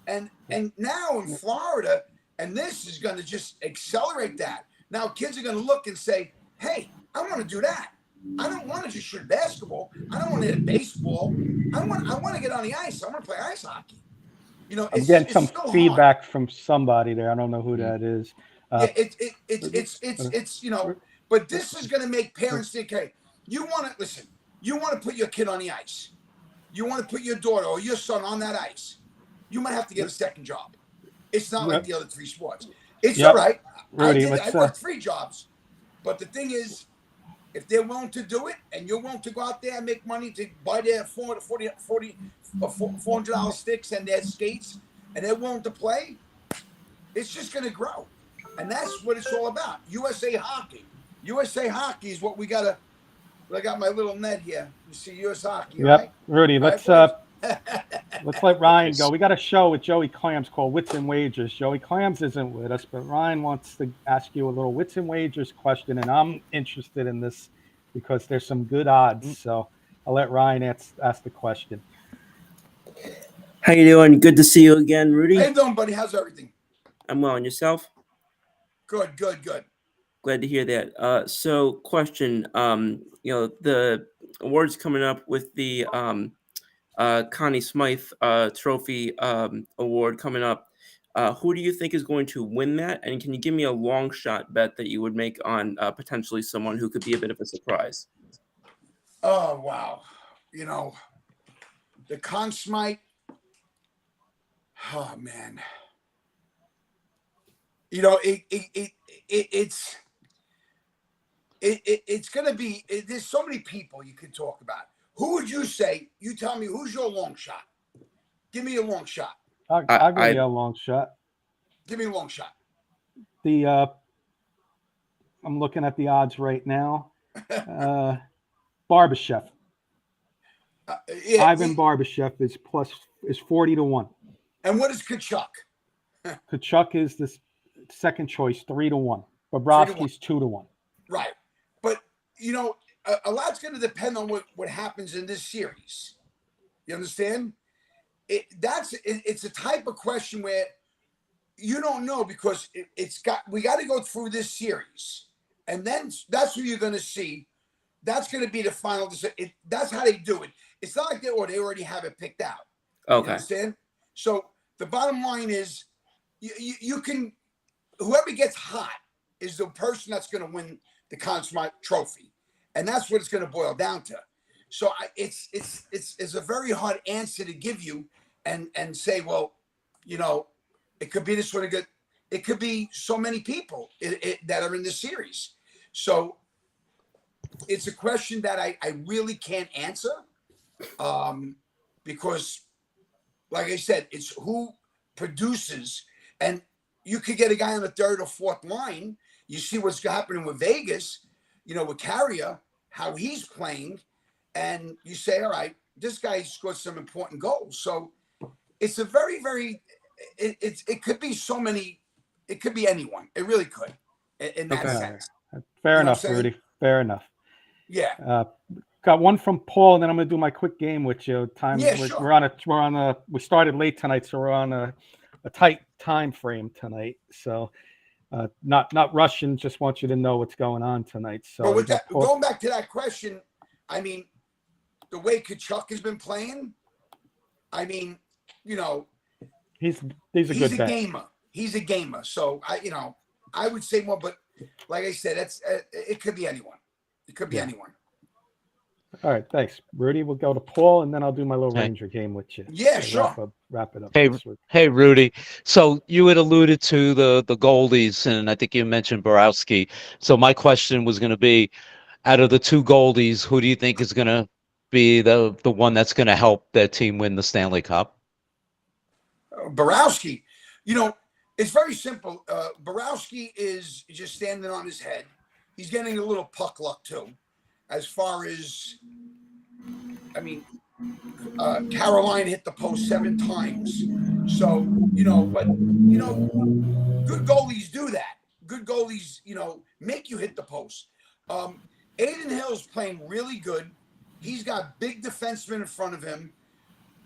And now in Florida, and this is going to just accelerate that. Now kids are going to look and say, "Hey, I want to do that. I don't want to just shoot basketball. I don't want to hit baseball. I want to get on the ice. I want to play ice hockey." I'm getting some feedback from somebody there. I don't know who that is. It's but this is going to make parents think, hey, you want to put your kid on the ice. You want to put your daughter or your son on that ice. You might have to get a second job. It's not like the other 3 sports. It's all right. Rudy, I worked 3 jobs. But the thing is, if they're willing to do it and you're willing to go out there and make money to buy their $400 sticks and their skates, and they're willing to play, it's just going to grow. And that's what it's all about. USA Hockey. USA Hockey is what we got to – I got my little net here. You see US Hockey, right? Rudy, let's let Ryan go. We got a show with Joey Clams called Wits and Wagers. Joey Clams isn't with us, but Ryan wants to ask you a little Wits and Wagers question, and I'm interested in this because there's some good odds. So I'll let Ryan ask the question. How you doing? Good to see you again, Rudy. How you doing, buddy? How's everything? I'm well. And yourself? Good. Glad to hear that. So question, the awards coming up with the Connie Smythe Trophy award coming up. Who do you think is going to win that? And can you give me a long shot bet that you would make on potentially someone who could be a bit of a surprise? Oh, wow. The Conn Smythe. Oh, man. It's going to be, there's so many people you can talk about. Who would you say? You tell me, who's your long shot? Give me a long shot. I'll give you a long shot. Give me a long shot. I'm looking at the odds right now. Barbashev. Ivan Barbashev is 40 to 1. And what is Kachuk? Kachuk is this second choice 3-1. Bobrovsky's 2-1. Right. But, a lot's going to depend on what happens in this series. You understand? It's a type of question where you don't know, because we got to go through this series, and then that's who you're going to see. That's going to be the final decision. That's how they do it. It's not like they already have it picked out. Okay. You understand? So the bottom line is, you can, whoever gets hot is the person that's going to win the Conn Smythe Trophy, and that's what it's going to boil down to. So it's a very hard answer to give you, and say, well, it could be this one. It could be so many people that are in this series. So it's a question that I really can't answer, because, like I said, it's who produces, and you could get a guy on the third or fourth line. You see what's happening with Vegas, with Carrier, how he's playing, and you say, all right, this guy scored some important goals. So it's a very, very, it could be so many, it could be anyone. It really could, in that sense. Fair enough, Rudy. Fair enough. Yeah. Got one from Paul, and then I'm going to do my quick game with you. Sure. We started late tonight, so we're on a tight time frame tonight. So not rushing, just want you to know what's going on tonight. So but with that, going back to that question, I mean, the way Kachuk has been playing, I mean, he's a good gamer. He's a gamer. So I would say more, but like I said, it could be anyone. It could be anyone. All right, thanks, Rudy. We'll go to Paul, and then I'll do my little Ranger game with you. Yeah, sure. Wrap it up. Hey, Rudy. So you had alluded to the goalies, and I think you mentioned Borowski. So my question was going to be, out of the two goalies, who do you think is going to be the one that's going to help that team win the Stanley Cup? Borowski. It's very simple. Borowski is just standing on his head. He's getting a little puck luck too. As far as, Carolina hit the post 7 times. So, but good goalies do that. Good goalies, make you hit the post. Aiden Hill's playing really good. He's got big defensemen in front of him.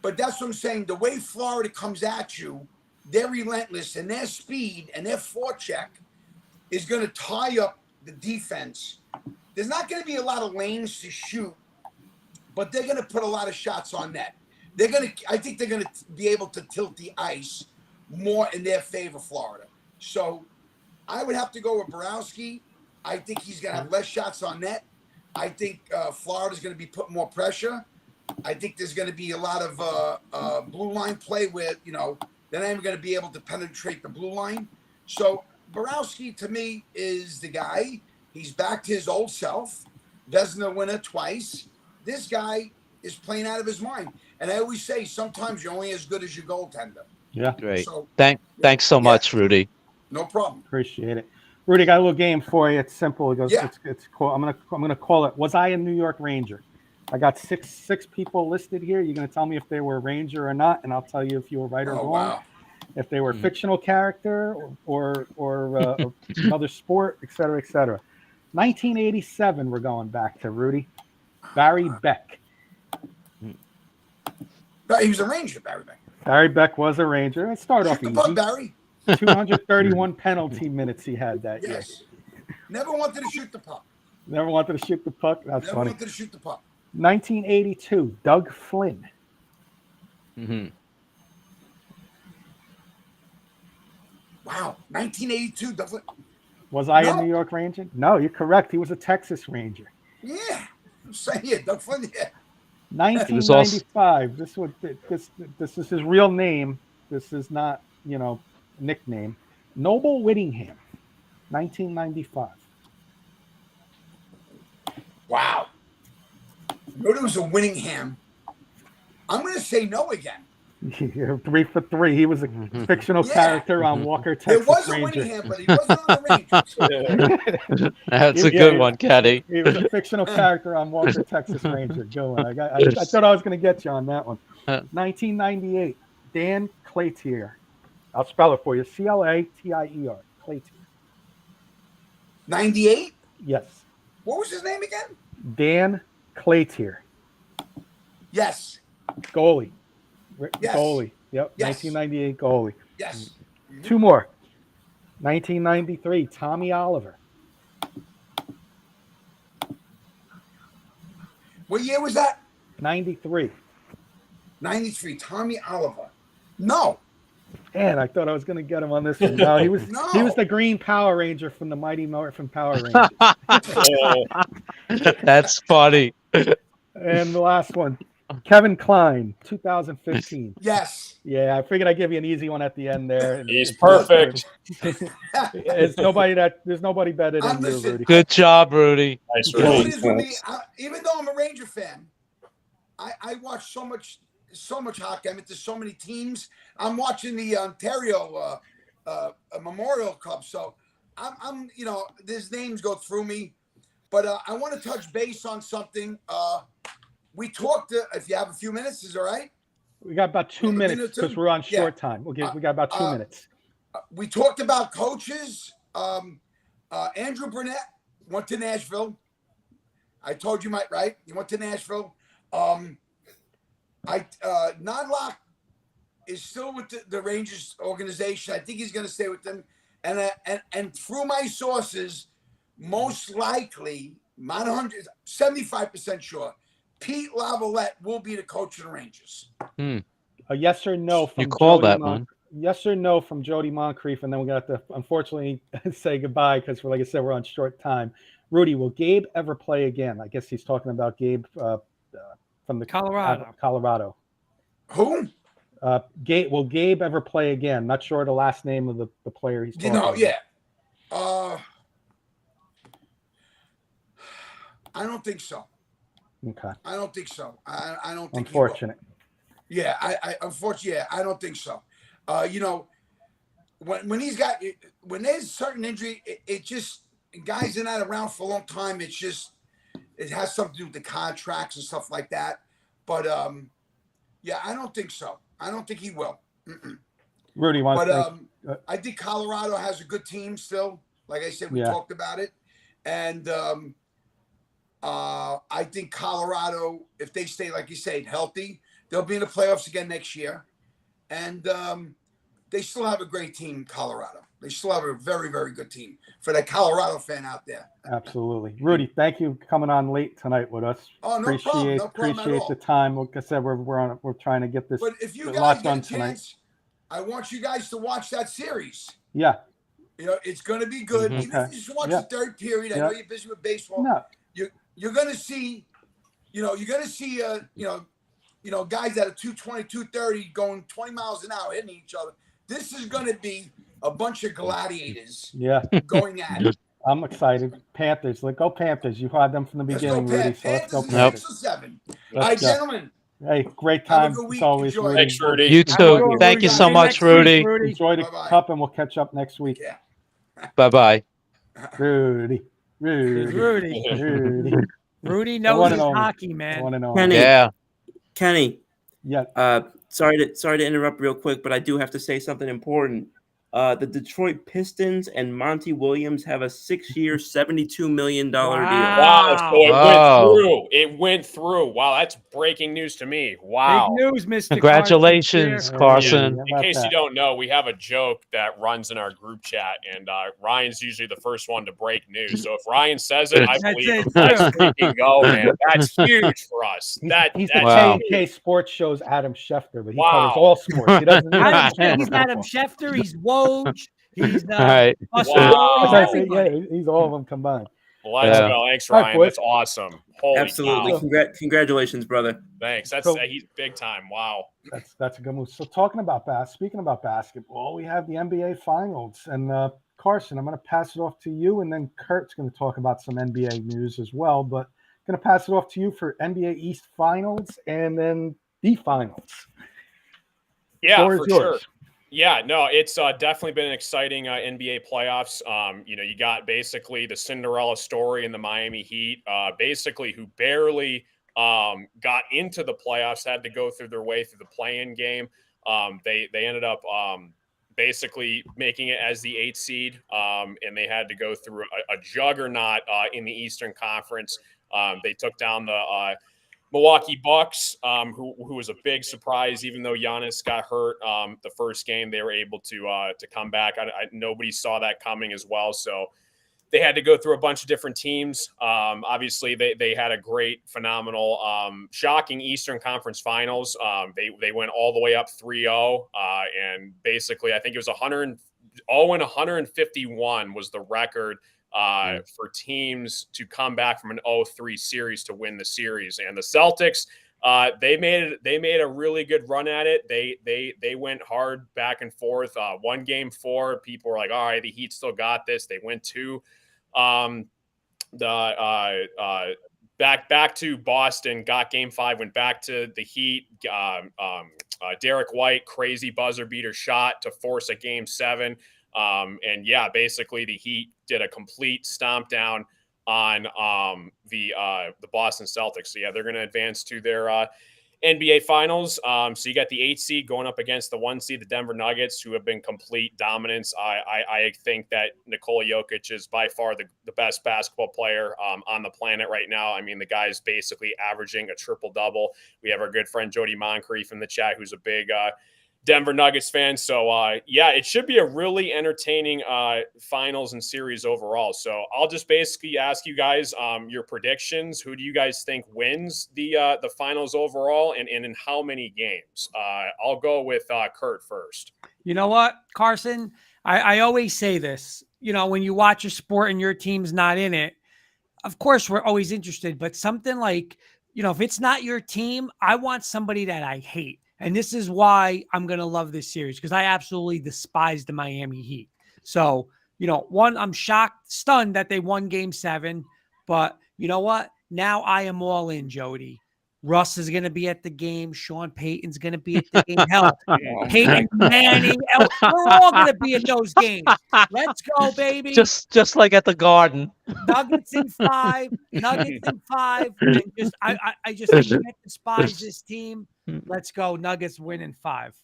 But that's what I'm saying. The way Florida comes at you, they're relentless, and their speed and their forecheck is going to tie up the defense. There's not going to be a lot of lanes to shoot, but they're going to put a lot of shots on net. I think they're going to be able to tilt the ice more in their favor, Florida. So I would have to go with Borowski. I think he's going to have less shots on net. I think Florida's going to be putting more pressure. I think there's going to be a lot of blue line play where, they're not even going to be able to penetrate the blue line. So Borowski, to me, is the guy. He's back to his old self. Vezina winner twice. This guy is playing out of his mind. And I always say, sometimes you're only as good as your goaltender. Yeah. Great. So, thanks so much, Rudy. No problem. Appreciate it. Rudy, got a little game for you. It's simple. It goes. Yeah. It's cool. I'm gonna call it. Was I a New York Ranger? I got six people listed here. You're gonna tell me if they were a Ranger or not, and I'll tell you if you were right or wrong. Wow. If they were a fictional character or another sport, et cetera, et cetera. 1987, we're going back to, Rudy. Barry Beck. He was a Ranger, Barry Beck. Barry Beck was a Ranger. Let's start off easy. Puck, Barry. 231 penalty minutes he had that year. Never wanted to shoot the puck. Never wanted to shoot the puck. That's Never funny. wanted to shoot the puck. 1982, Doug Flynn. Mm-hmm. Wow, 1982, Doug Flynn. Was I a New York Ranger? No, you're correct. He was a Texas Ranger. Yeah, I'm saying Doug Flynn. Yeah. 1995. This is his real name. This is not, nickname. Noble Whittingham. 1995. Wow. It was a Whittingham. I'm going to say no again. You're 3 for 3. He was a fictional character on Walker, Texas There was a Ranger. Whittingham, but he wasn't on the Rangers. That's a good one, Caddy. He was a fictional character on Walker, Texas Ranger. Good one. I thought I was going to get you on that one. 1998, Dan Claytier. I'll spell it for you. Clatier. Claytier. 98? Yes. What was his name again? Dan Claytier. Yes. Goalie. Yes. Goalie. Yep. Yes. 1998 goalie. Yes. Two more. 1993, Tommy Oliver. What year was that? 93. 93. Tommy Oliver. No. Man, I thought I was going to get him on this one. No, he was No. he was the Green Power Ranger from the Mighty Morphin Power Rangers. That's funny. And the last one, Kevin Kline, 2015. Yes. Yeah, I figured I'd give you an easy one at the end there. He's perfect. There's nobody better than you, Listen, Rudy. Good job, Rudy. Nice, You know what it Rudy. is with me? Even though I'm a Ranger fan, I watch so much hockey. I'm into so many teams. I'm watching the Ontario Memorial Cup, so I'm these names go through me. But I want to touch base on something. We talked. If you have a few minutes, is all right? We got about 2 minutes because we're on short time. We got about 2 minutes. We talked about coaches. Andrew Burnett went to Nashville. I told you, Mike, right? He went to Nashville. Nodlock is still with the Rangers organization. I think he's going to stay with them. And through my sources, most likely, not 75% sure, Pete Lavalette will be the coach of the Rangers. A yes or no from You call Jody that one. Yes or no from Jody Moncrief, and then we got to unfortunately say goodbye because, like I said, we're on short time. Rudy, will Gabe ever play again? I guess he's talking about Gabe from the Colorado. Who? Will Gabe ever play again? Not sure the last name of the player he's talking about. Yeah. I don't think so. Okay. I don't think so. I don't think. Unfortunate. Yeah, I unfortunately, yeah, I don't think so. When there's certain injury, it just guys are not around for a long time. It has something to do with the contracts and stuff like that. But yeah, I don't think so. I don't think he will. Rudy, I think Colorado has a good team still. Like I said, we talked about it, and I think Colorado, if they stay, like you said, healthy, they'll be in the playoffs again next year. And they still have a great team, Colorado. They still have a very, very good team for that Colorado fan out there. Absolutely. Rudy, thank you for coming on late tonight with us. Oh, no problem. No problem at all. The time. Like I said, we're trying to get this. But if you guys get a chance, I want you guys to watch that series. Yeah. It's going to be good. Even if you just watch the third period, I know you're busy with baseball. No. You're going to see, guys that are 220, 230 going 20 miles an hour hitting each other. This is going to be a bunch of gladiators going at it. I'm excited. Panthers. Go Panthers. You had them from the beginning, Rudy. So let's go Panthers. 6 or 7. All right, gentlemen. Hey, great time as always, Rudy. Thanks, Rudy. You too. Thank you so much, Rudy. Enjoy the cup, and we'll catch up next week. Yeah. Bye-bye. Rudy knows his hockey, man. Kenny. Yeah. Sorry to interrupt real quick, but I do have to say something important. The Detroit Pistons and Monty Williams have a 6-year, $72 million deal. Wow. So it went through. Wow. That's breaking news to me. Wow. Big news, Mr. Congratulations, Carson. In case you don't know, we have a joke that runs in our group chat, and Ryan's usually the first one to break news. So if Ryan says it, I believe him. Let's freaking go, man. That's huge for us. He's the K&K Sports Show's Adam Schefter, but he covers all sports. He doesn't. He's Adam Schefter. He's Woj. He's right. He's all of them combined. Let's go. Thanks, Ryan. That's awesome. Holy Absolutely. Cow. Congratulations, brother. Thanks. He's big time. Wow. That's a good move. So speaking about basketball, we have the NBA Finals. And Carson, I'm going to pass it off to you, and then Kurt's going to talk about some NBA news as well. But I'm going to pass it off to you for NBA East Finals and then the Finals. Yeah, for sure. Yeah, no, it's definitely been an exciting NBA playoffs. You got basically the Cinderella story in the Miami Heat, basically who barely got into the playoffs, had to go through their way through the play-in game. They ended up basically making it as the 8th seed, and they had to go through a juggernaut in the Eastern Conference. They took down the Milwaukee Bucks, who was a big surprise. Even though Giannis got hurt the first game, they were able to come back. Nobody saw that coming as well. So they had to go through a bunch of different teams. Obviously, they had a great, phenomenal, shocking Eastern Conference Finals. They went all the way up 3-0, and basically, I think it was 151 was the record for teams to come back from an 0-3 series to win the series. And the Celtics, they made a really good run at it. They went hard back and forth. One game 4, people were like, all right, the Heat still got this. They went 2. Back to Boston, got game 5, went back to the Heat. Derek White, crazy buzzer beater shot to force a game 7. And yeah, basically the Heat did a complete stomp down on the Boston Celtics. So yeah, they're going to advance to their NBA Finals. So you got the 8th seed going up against the 1 seed, the Denver Nuggets, who have been complete dominance. I think that Nikola Jokic is by far the best basketball player on the planet right now. I mean, the guy's basically averaging a triple-double. We have our good friend Jody Moncrief in the chat, who's a big Denver Nuggets fan. So, yeah, it should be a really entertaining finals and series overall. So I'll just basically ask you guys your predictions. Who do you guys think wins the finals overall, and in how many games? I'll go with Kurt first. You know what, Carson? I always say this. You know, when you watch a sport and your team's not in it, of course, we're always interested. But something like, you know, if it's not your team, I want somebody that I hate. And this is why I'm going to love this series, because I absolutely despise the Miami Heat. So, you know, I'm stunned that they won game 7. But you know what? Now I am all in, Jody. Russ is going to be at the game. Sean Payton's going to be at the game. Hell, Peyton Manning. We're all going to be in those games. Let's go, baby. Just like at the Garden. Nuggets in 5. Nuggets in 5. And I can't despise this team. Let's go. Nuggets win in 5.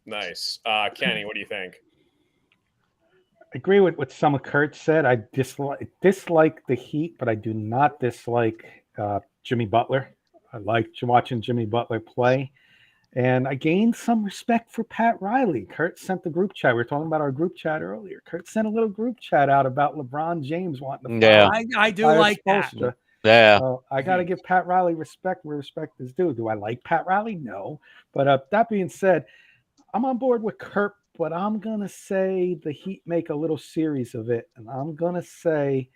Nice. Kenny, what do you think? I agree with what some of Kurt said. I dislike the Heat, but I do not dislike Jimmy Butler. I liked watching Jimmy Butler play. And I gained some respect for Pat Riley. Kurt sent the group chat. We were talking about our group chat earlier. Kurt sent a little group chat out about LeBron James wanting to Yeah. I do like that. Yeah. So I got to give Pat Riley respect where respect is due. Do I like Pat Riley? No. But that being said, I'm on board with Kurt, but I'm going to say the Heat make a little series of it. And I'm going to say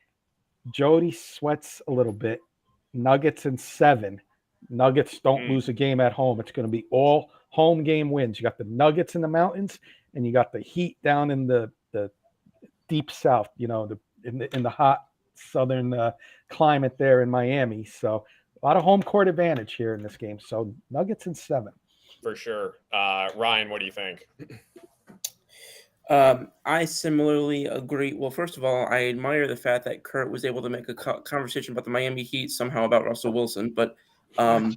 Jody sweats a little bit. Nuggets in 7. Nuggets don't lose a game at home. It's going to be all home game wins. You got the Nuggets in the mountains, and you got the Heat down in the deep south. You know, in the hot southern climate there in Miami. So a lot of home court advantage here in this game. So Nuggets in 7. For sure. Ryan, what do you think? I similarly agree. Well, first of all, I admire the fact that Kurt was able to make a conversation about the Miami Heat somehow about Russell Wilson, but no,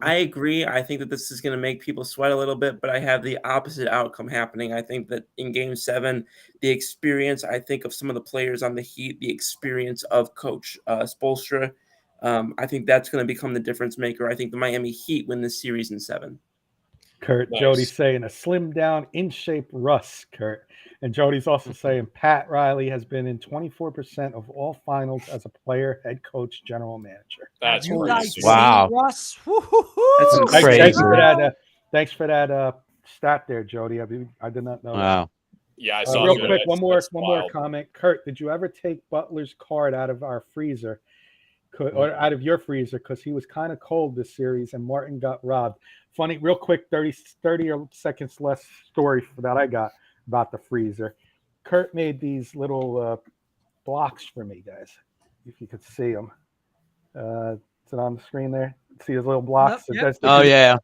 I agree. I think that this is going to make people sweat a little bit, but I have the opposite outcome happening. I think that in game 7, the experience, I think of some of the players on the Heat, the experience of Coach Spoelstra, I think that's going to become the difference maker. I think the Miami Heat win this series in 7. Kurt, nice. Jody's saying a slim down, in shape Russ, Kurt. And Jody's also saying Pat Riley has been in 24% of all finals as a player, head coach, general manager. That's wow. Russ. That's crazy. Thanks for that stat there, Jody. I did not know. Wow. That. Yeah, I saw real quick. One more comment. Kurt, did you ever take Butler's card out of our freezer? Or out of your freezer, because he was kind of cold this series and Martin got robbed. Funny, real quick, 30 seconds less story that I got about the freezer. Kurt made these little blocks for me, guys. If you could see them. Is it on the screen there? See his little blocks? Yep. Oh, yeah.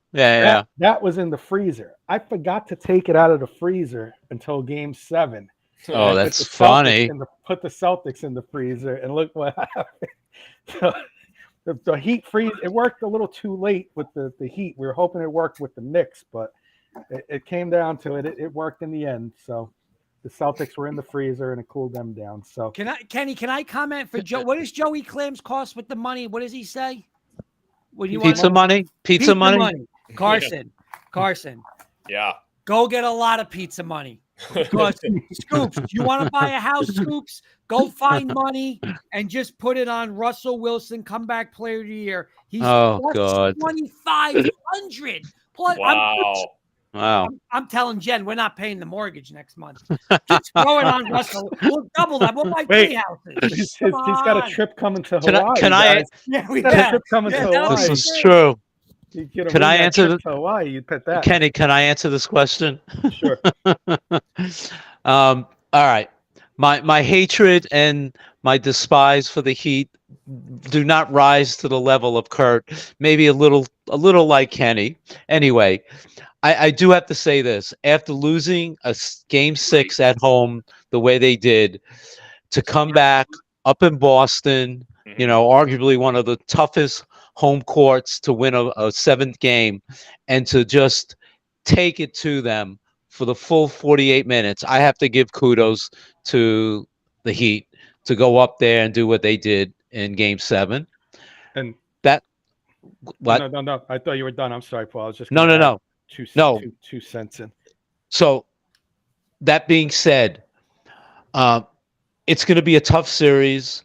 That was in the freezer. I forgot to take it out of the freezer until game 7. Oh, that's funny. Put the Celtics in the freezer, and look what happened. So, the Heat freeze. It worked a little too late with the Heat. We were hoping it worked with the Knicks, but it came down to it. It worked in the end. So the Celtics were in the freezer and it cooled them down. So Kenny, can I comment for Joe? What does Joey Clams cost with the money? What does he say? When you Pizza money? Pizza money? Carson. Yeah. Go get a lot of pizza money. Because Scoops, you want to buy a house, Scoops? Go find money and just put it on Russell Wilson, comeback player of the year. He's God. 2,500. Plus, Wow. I'm telling Jen, we're not paying the mortgage next month. Just throw it on Russell. We'll double that. We'll buy 3 houses. He's got a trip coming to Hawaii. Can I? Yeah, we got a have. trip coming to Hawaii. This is true. Can I answer to Hawaii? You'd put that. Kenny, can I answer this question? Sure. All right. My hatred and my despise for the Heat do not rise to the level of Kurt. Maybe a little like Kenny. Anyway, I do have to say this. After losing a game 6 at home the way they did, to come back up in Boston, arguably one of the toughest home courts to win a 7th game, and to just take it to them for the full 48 minutes, I have to give kudos to the Heat to go up there and do what they did in Game 7. And that what? No. I thought you were done. I'm sorry, Paul. I was just no. Two cents in. So that being said, it's going to be a tough series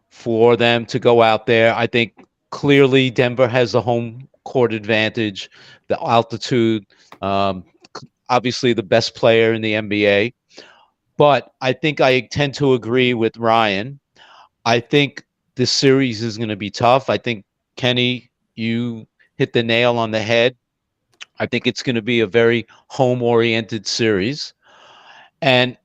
for them to go out there. I think clearly Denver has the home court advantage, the altitude, obviously the best player in the NBA. But I think I tend to agree with Ryan. I think this series is going to be tough. I think, Kenny, you hit the nail on the head. I think it's going to be a very home-oriented series. And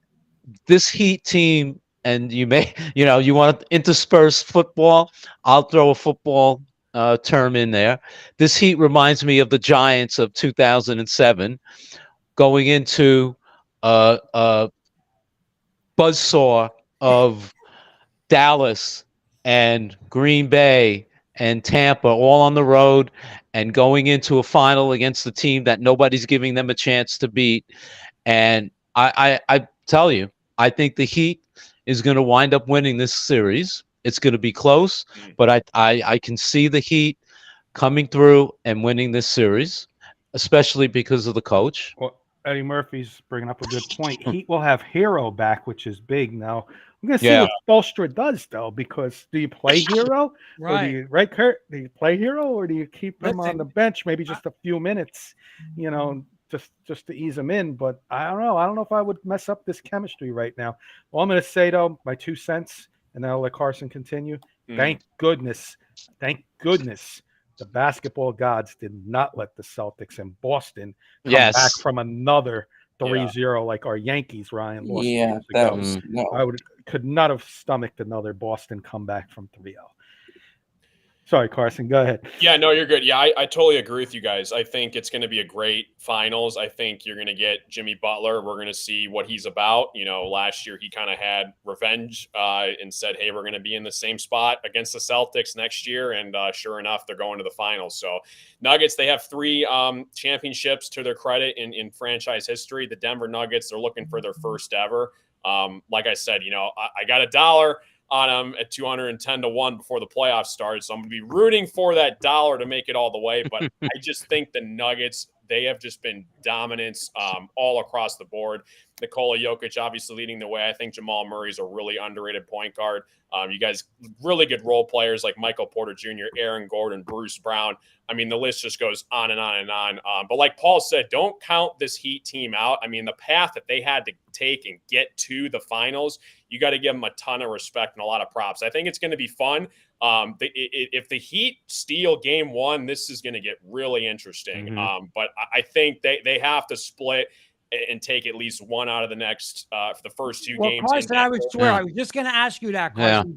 this Heat team, and you want to intersperse football, I'll throw a football term in there. This Heat reminds me of the Giants of 2007, going into a buzzsaw of Dallas and Green Bay and Tampa all on the road, and going into a final against the team that nobody's giving them a chance to beat. And I tell you, I think the Heat is going to wind up winning this series. It's going to be close, but I can see the Heat coming through and winning this series, especially because of the coach. Well, Eddie Murphy's bringing up a good point. Heat will have Hero back, which is big. Now, I'm going to see what Spoelstra does, though, because do you play Hero? Right. Right, Kurt? Do you play Hero, or do you keep him on the bench maybe just a few minutes, just to ease him in? But I don't know. I don't know if I would mess up this chemistry right now. All I'm going to say, though, my 2 cents, and then I'll let Carson continue. Thank goodness, the basketball gods did not let the Celtics in Boston come back from another 3-0 like our Yankees, Ryan, lost years ago. I could not have stomached another Boston comeback from 3-0. Sorry, Carson, go ahead. Yeah, no, you're good. Yeah, I totally agree with you guys. I think it's going to be a great finals. I think you're going to get Jimmy Butler. We're going to see what he's about. Last year he kind of had revenge and said, hey, we're going to be in the same spot against the Celtics next year. And sure enough, they're going to the finals. So Nuggets, they have 3 championships to their credit in franchise history. The Denver Nuggets, they're looking for their first ever. Like I said, I got $1 on them at 210-1 before the playoffs started. So I'm going to be rooting for that $1 to make it all the way. But I just think the Nuggets, they have just been dominance all across the board. Nikola Jokic obviously leading the way. I think Jamal Murray is a really underrated point guard. You guys, really good role players like Michael Porter Jr., Aaron Gordon, Bruce Brown. I mean, the list just goes on and on and on. But like Paul said, don't count this Heat team out. I mean, the path that they had to take and get to the finals, you got to give them a ton of respect and a lot of props. I think it's going to be fun. If the Heat steal game 1, this is going to get really interesting. But I think they have to split and take at least one out of the next for the first 2 games. Carson, I was just going to ask you that, Carson.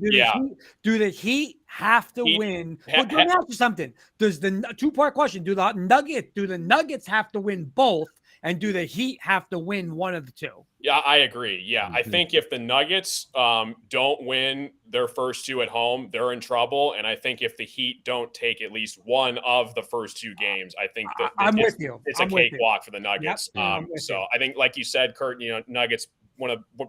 Do the Heat have to win? Let me ask you something. Does the 2-part question? Do the Nuggets have to win both? And do the Heat have to win one of the two? Yeah, I agree. Yeah, I think if the Nuggets don't win their first two at home, they're in trouble. And I think if the Heat don't take at least one of the first two games, I think that I'm with you. It's I'm a with you. cakewalk for the Nuggets. Yep, I'm with So you. I think, like you said, Kurt, Nuggets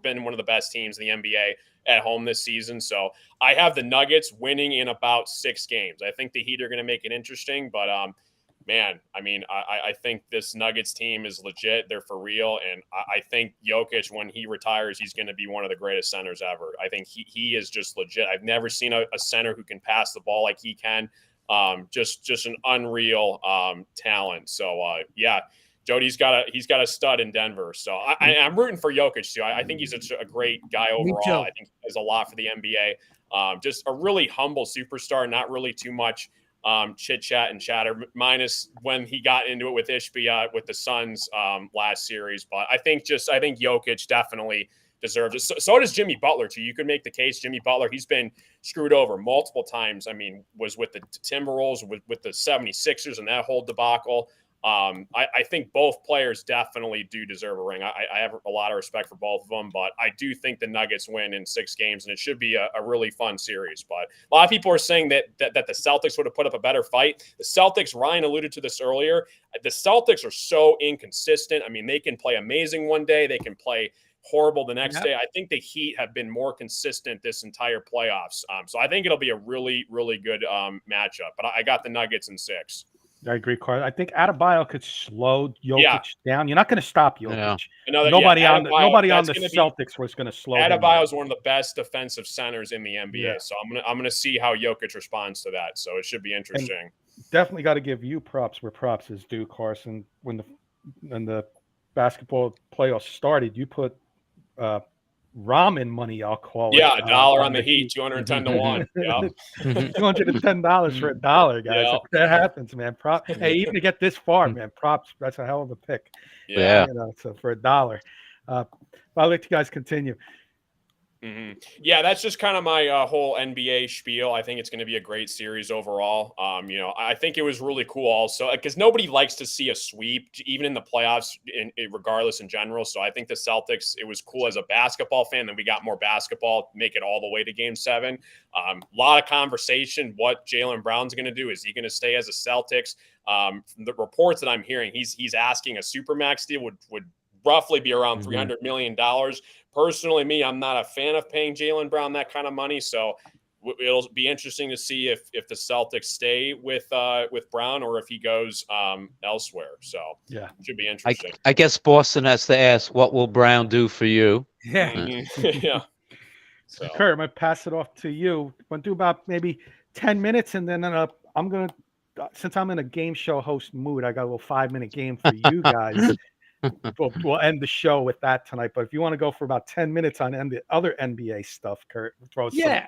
been one of the best teams in the NBA at home this season. So I have the Nuggets winning in about 6 games. I think the Heat are going to make it interesting, but man, I mean, I think this Nuggets team is legit. They're for real. And I think Jokic, when he retires, he's going to be one of the greatest centers ever. I think he is just legit. I've never seen a center who can pass the ball like he can. Just an unreal talent. So, yeah. Jody's got a stud in Denver, so I'm rooting for Jokic too. I think he's a great guy overall. I think he does a lot for the NBA. Just a really humble superstar, not really too much chit chat and chatter, minus when he got into it with Ishbia with the Suns last series. But I think Jokic definitely deserves it. So does Jimmy Butler too. You could make the case Jimmy Butler, he's been screwed over multiple times. I mean, was with the Timberwolves, with the 76ers and that whole debacle. I think both players definitely do deserve a ring. I have a lot of respect for both of them, but I do think the Nuggets win in 6 games, and it should be a really fun series. But a lot of people are saying that the Celtics would have put up a better fight. The Celtics, Ryan alluded to this earlier, the Celtics are so inconsistent. I mean, they can play amazing one day, they can play horrible the next day. I think the Heat have been more consistent this entire playoffs. So I think it'll be a really, really good matchup. But I got the Nuggets in 6. I agree, Carl. I think Adebayo could slow Jokic down. You're not going to stop Jokic. Yeah. Nobody on the Celtics was going to slow him down. Adebayo is one of the best defensive centers in the NBA. Yeah. So I'm gonna see how Jokic responds to that. So it should be interesting. And definitely got to give you props where props is due, Carson. When the basketball playoffs started, you put ramen money, I'll call it. Yeah, $1 on the Heat, 210 to 1. Yeah. $210 for $1, guys. Yep. That happens, man. Hey, even to get this far, man, props. That's a hell of a pick. Yeah. So for $1. I'll let you guys continue. Mm-hmm. Yeah, that's just kind of my whole NBA spiel. I think it's going to be a great series overall. I think it was really cool also because nobody likes to see a sweep, even in the playoffs, regardless in general. So I think the Celtics, it was cool as a basketball fan. Then we got more basketball, make it all the way to Game 7. A lot of conversation. What Jaylen Brown's going to do? Is he going to stay as a Celtics? From the reports that I'm hearing, he's asking a supermax deal would roughly be around $300 million. Personally, I'm not a fan of paying Jaylen Brown that kind of money. So it'll be interesting to see if the Celtics stay with Brown or if he goes elsewhere. So yeah, it should be interesting. I guess Boston has to ask, what will Brown do for you? Yeah. Yeah. So Kurt, I'm going to pass it off to you. I'm going to do about maybe 10 minutes, and then I'm going to, since I'm in a game show host mood, I got a little 5-minute game for you guys. We'll end the show with that tonight. But if you want to go for about 10 minutes on the other NBA stuff, Kurt, we'll throw some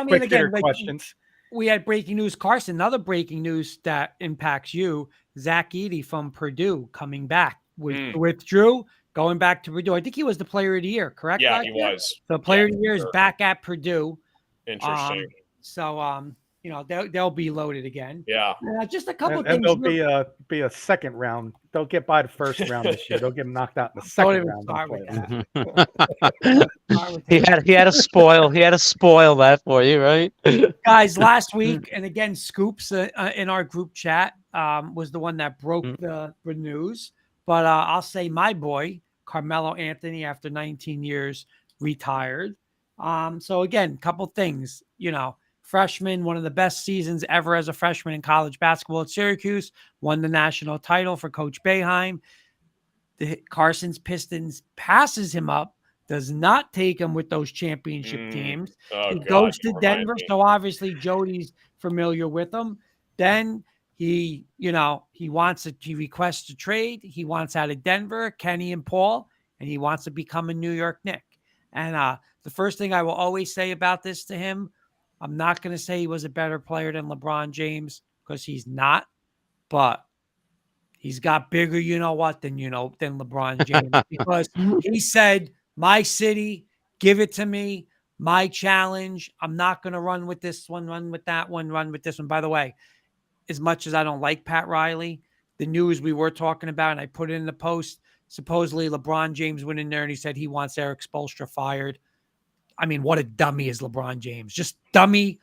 quick questions. We had breaking news, Carson. Another breaking news that impacts you: Zach Edey from Purdue coming back. Withdrew, going back to Purdue. I think he was the Player of the Year, correct? Yeah, he was. The Player of the Year is back at Purdue. Interesting. They'll be loaded again. Yeah. Just a couple of things. And there'll be a second round. They'll get by the first round this year. They'll get knocked out in the second round. He had to spoil that for you, right? Guys, last week, and again, Scoops in our group chat was the one that broke the news. But I'll say my boy, Carmelo Anthony, after 19 years, retired. So again, couple things, freshman, one of the best seasons ever as a freshman in college basketball at Syracuse, won the national title for Coach Boeheim. The Carson's Pistons passes him up, does not take him with those championship teams. He goes to Denver, so obviously Jody's familiar with him. Then he requests a trade. He wants out of Denver, Kenny and Paul, and he wants to become a New York Knick. And the first thing I will always say about this to him, I'm not going to say he was a better player than LeBron James because he's not, but he's got bigger, than LeBron James because he said, my city, give it to me, my challenge. I'm not going to run with this one, run with that one, run with this one. By the way, as much as I don't like Pat Riley, the news we were talking about, and I put it in the post, supposedly LeBron James went in there and he said he wants Eric Spoelstra fired. I mean, what a dummy is LeBron James. Just dummy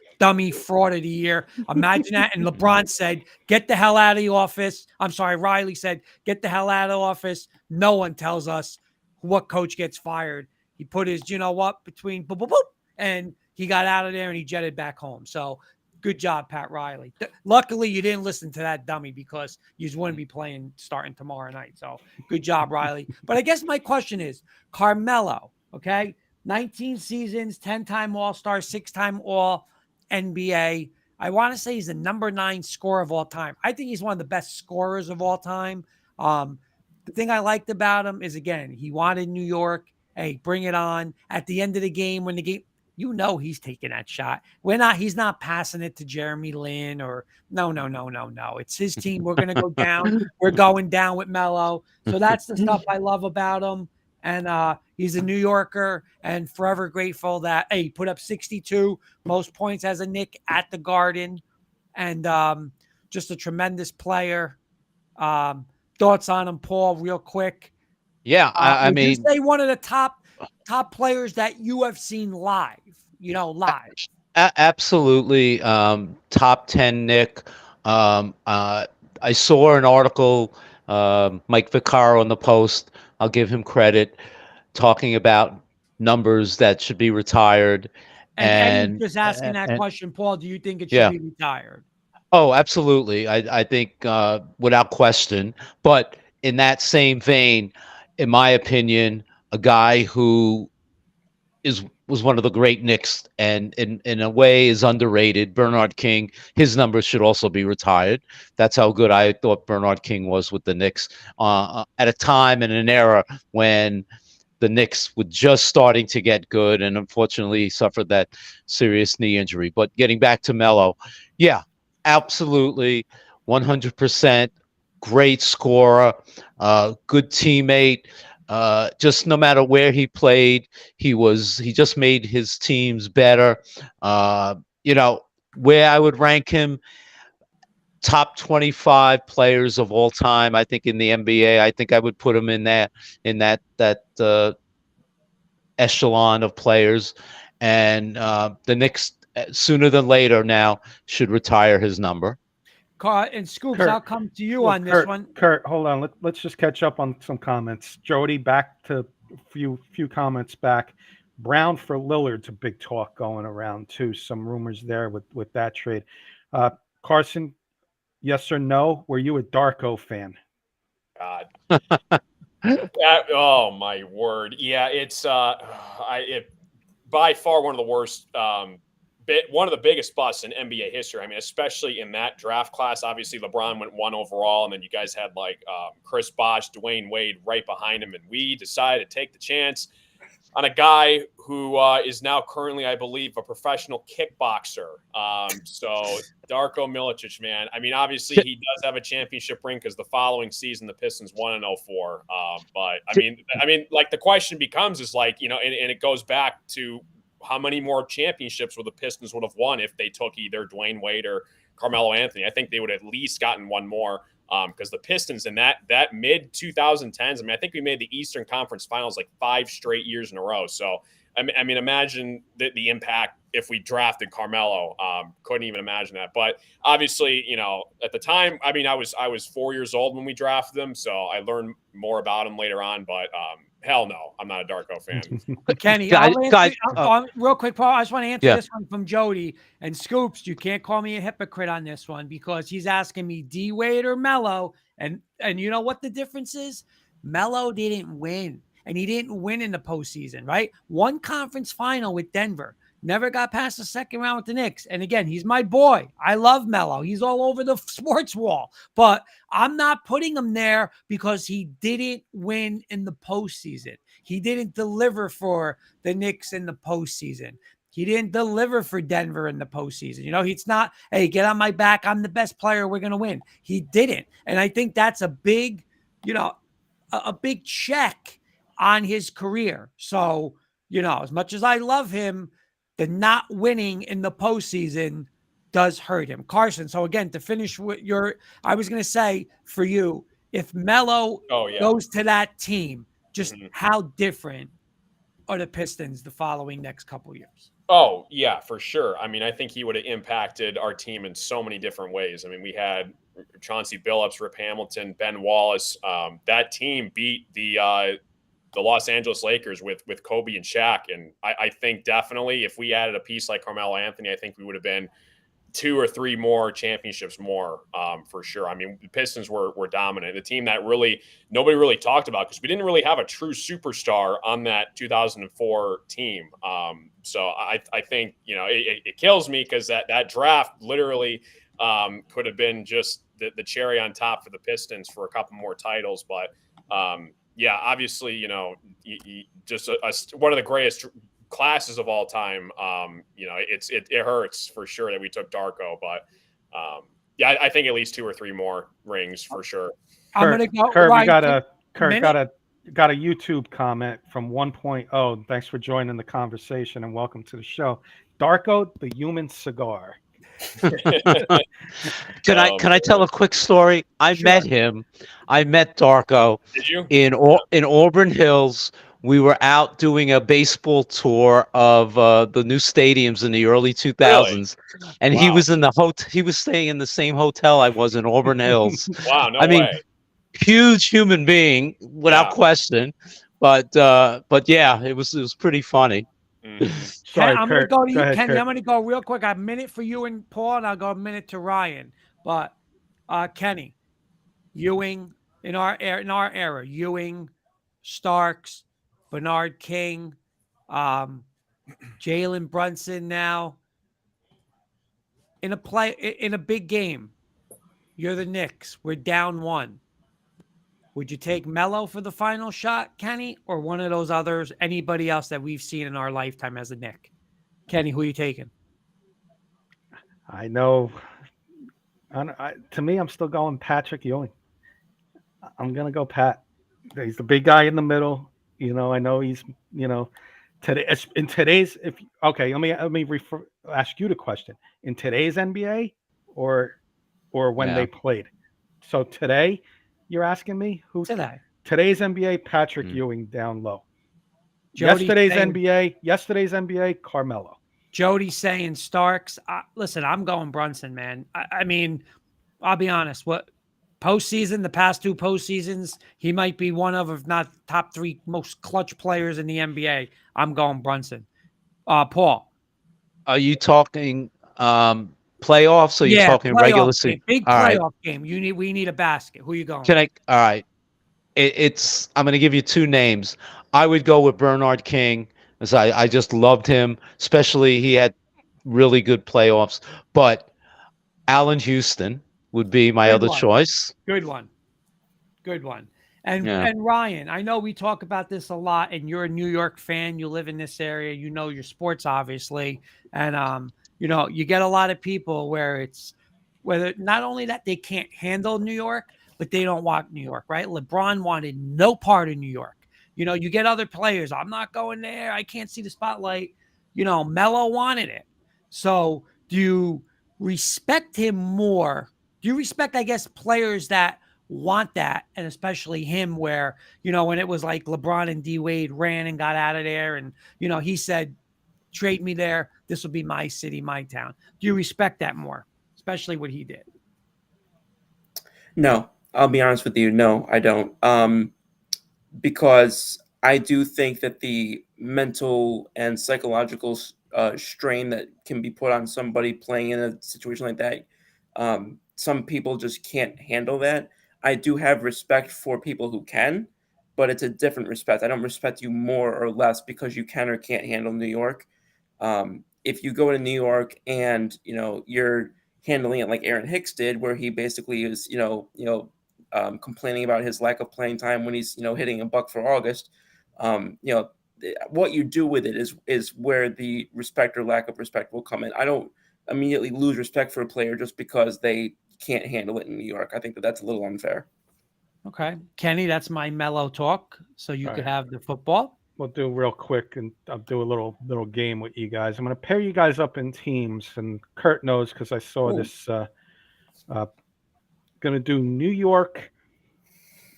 fraud of the year. Imagine that. And LeBron said, get the hell out of the office. I'm sorry, Riley said, get the hell out of the office. No one tells us what coach gets fired. He put his, you know what, between boop, boop, boop, and he got out of there and he jetted back home. So good job, Pat Riley. Luckily, you didn't listen to that dummy because you wouldn't be playing starting tomorrow night. So good job, Riley. But I guess my question is, Carmelo, okay? 19 seasons, 10-time All-Star, 6-time All-NBA. I want to say he's the number 9 scorer of all time. I think he's one of the best scorers of all time. The thing I liked about him is, again, he wanted New York. Hey, bring it on. At the end of the game, when the game, you know he's taking that shot. He's not passing it to Jeremy Lin or no. It's his team. We're going to go down. We're going down with Melo. So that's the stuff I love about him. And he's a New Yorker and forever grateful that, hey, he put up 62, most points as a Knick at the Garden. And just a tremendous player. Thoughts on him, Paul, real quick? Yeah, I mean, you say one of the top players that you have seen live, live. Absolutely. Top 10 Knick. I saw an article, Mike Vaccaro in the Post, I'll give him credit, talking about numbers that should be retired. And just asking that question, Paul, do you think it should be retired? Oh, absolutely. I think without question. But in that same vein, in my opinion, a guy who was one of the great Knicks and in a way is underrated, Bernard King, his numbers should also be retired. That's how good I thought Bernard King was with the Knicks at a time and an era when the Knicks were just starting to get good, and unfortunately he suffered that serious knee injury. But getting back to Melo, yeah, absolutely, 100%, great scorer, good teammate. Just no matter where he played, he just made his teams better. Where I would rank him, top 25 players of all time, I think in the NBA, I think I would put him in that echelon of players. And the Knicks, sooner than later now, should retire his number. And Scoops, I'll come to you on this one. Kurt, hold on. Let's just catch up on some comments. Jody, back to a few comments back. Brown for Lillard's a big talk going around too. Some rumors there with that trade. Carson, yes or no? Were you a Darko fan? God. Oh my word! Yeah, it's by far one of the worst. One of the biggest busts in NBA history. I mean, especially in that draft class. Obviously, LeBron went 1 overall, and then you guys had Chris Bosh, Dwayne Wade right behind him, and we decided to take the chance on a guy who is now currently, I believe, a professional kickboxer. So Darko Milicic, man. I mean, obviously, he does have a championship ring because the following season the Pistons won in 04. But I mean, the question becomes is and it goes back to how many more championships would the Pistons would have won if they took either Dwayne Wade or Carmelo Anthony? I think they would have at least gotten one more because the Pistons in that mid 2010s, I mean, I think we made the Eastern Conference Finals 5 straight years in a row. So, I mean, imagine the impact if we drafted Carmelo. Couldn't even imagine that. But obviously, at the time, I mean, I was 4 years old when we drafted him, so I learned more about him later on. But hell no, I'm not a Darko fan. Kenny, real quick, Paul, I just want to answer this one from Jody. And Scoops, you can't call me a hypocrite on this one because he's asking me D-Wade or Melo. And you know what the difference is? Melo didn't win. And he didn't win in the postseason, right? One conference final with Denver. Never got past the second round with the Knicks. And again, he's my boy. I love Melo. He's all over the sports wall. But I'm not putting him there because he didn't win in the postseason. He didn't deliver for the Knicks in the postseason. He didn't deliver for Denver in the postseason. He's not, hey, get on my back. I'm the best player. We're going to win. He didn't. And I think that's a big, a big check on his career. So, as much as I love him, the not winning in the postseason does hurt him. Carson, so again, to finish with I was going to say for you, if Melo Oh, yeah. goes to that team, just Mhm. how different are the Pistons the following next couple years? Oh, yeah, for sure. I mean, I think he would have impacted our team in so many different ways. I mean, we had Chauncey Billups, Rip Hamilton, Ben Wallace. That team beat the Los Angeles Lakers with Kobe and Shaq. And I think definitely if we added a piece like Carmelo Anthony, I think we would have been 2 or 3 more championships more, for sure. I mean, the Pistons were dominant. The team that nobody really talked about because we didn't really have a true superstar on that 2004 team. So I think, it kills me because that draft literally could have been just the cherry on top for the Pistons for a couple more titles. But yeah, obviously, just one of the greatest classes of all time. It hurts for sure that we took Darko, but yeah, I think at least 2 or 3 more rings for sure. I'm gonna go. Kurt, we Ryan, got a YouTube comment from 1.0. Thanks for joining the conversation and welcome to the show. Darko, the human cigar. Can I tell a quick story? I met Darko. Did you? In Auburn Hills. We were out doing a baseball tour of the new stadiums in the early 2000s, and he was in the hotel. He was staying in the same hotel I was in Auburn Hills. Wow, no I mean, way. huge human being without question, but yeah, it was pretty funny. Mhm. Sorry, I'm Kurt. going to go to you, Go ahead, Kenny. Kurt. I'm going to go real quick. I have a minute for you and Paul, and I'll go a minute to Ryan. But Kenny, Ewing in our era, Ewing, Starks, Bernard King, Jalen Brunson. Now, in a big game, you're the Knicks. We're down 1. Would you take Melo for the final shot, Kenny, or one of those others? Anybody else that we've seen in our lifetime as a Knick? Kenny, who are you taking? I know. To me, I'm still going Patrick Ewing. I'm gonna go Pat. He's the big guy in the middle. I know he's. Today in today's let me ask you the question in today's NBA or when they played. So today, you're asking me who today's NBA Patrick Ewing down low. Yesterday's NBA Carmelo. Jody's saying Starks. Listen, I'm going Brunson, man. I mean, I'll be honest. The past 2 postseasons, he might be one of, if not top 3 most clutch players in the NBA. I'm going Brunson. Paul. Are you talking playoffs or are you talking regular season? Big playoff game. We need a basket. Who are you going? All right. I'm going to give you 2 names. I would go with Bernard King, as I just loved him, especially he had really good playoffs. But Allen Houston would be my other choice. Good one. And Ryan, I know we talk about this a lot, and you're a New York fan. You live in this area. You know your sports, obviously. And, you get a lot of people whether not only that they can't handle New York, but they don't want New York, right? LeBron wanted no part of New York. You get other players. I'm not going there. I can't see the spotlight. Melo wanted it. So do you respect him more? Do you respect, I guess, players that want that, and especially him where, when it was like LeBron and D Wade ran and got out of there and, he said, trade me there. This will be my city, my town. Do you respect that more, especially what he did? No, I'll be honest with you. No, I don't. Because I do think that the mental and psychological strain that can be put on somebody playing in a situation like that, some people just can't handle that. I do have respect for people who can, but it's a different respect. I don't respect you more or less because you can or can't handle New York. If you go to New York and you're handling it like Aaron Hicks did, where he basically is complaining about his lack of playing time when he's hitting a buck for August, what you do with it is where the respect or lack of respect will come in. I don't immediately lose respect for a player just because they can't handle it in New York. I think that's a little unfair. Okay, Kenny, that's my mellow talk. So you could have the football. We'll do real quick, and I'll do a little game with you guys. I'm going to pair you guys up in teams, and Kurt knows because I saw this. Going to do New York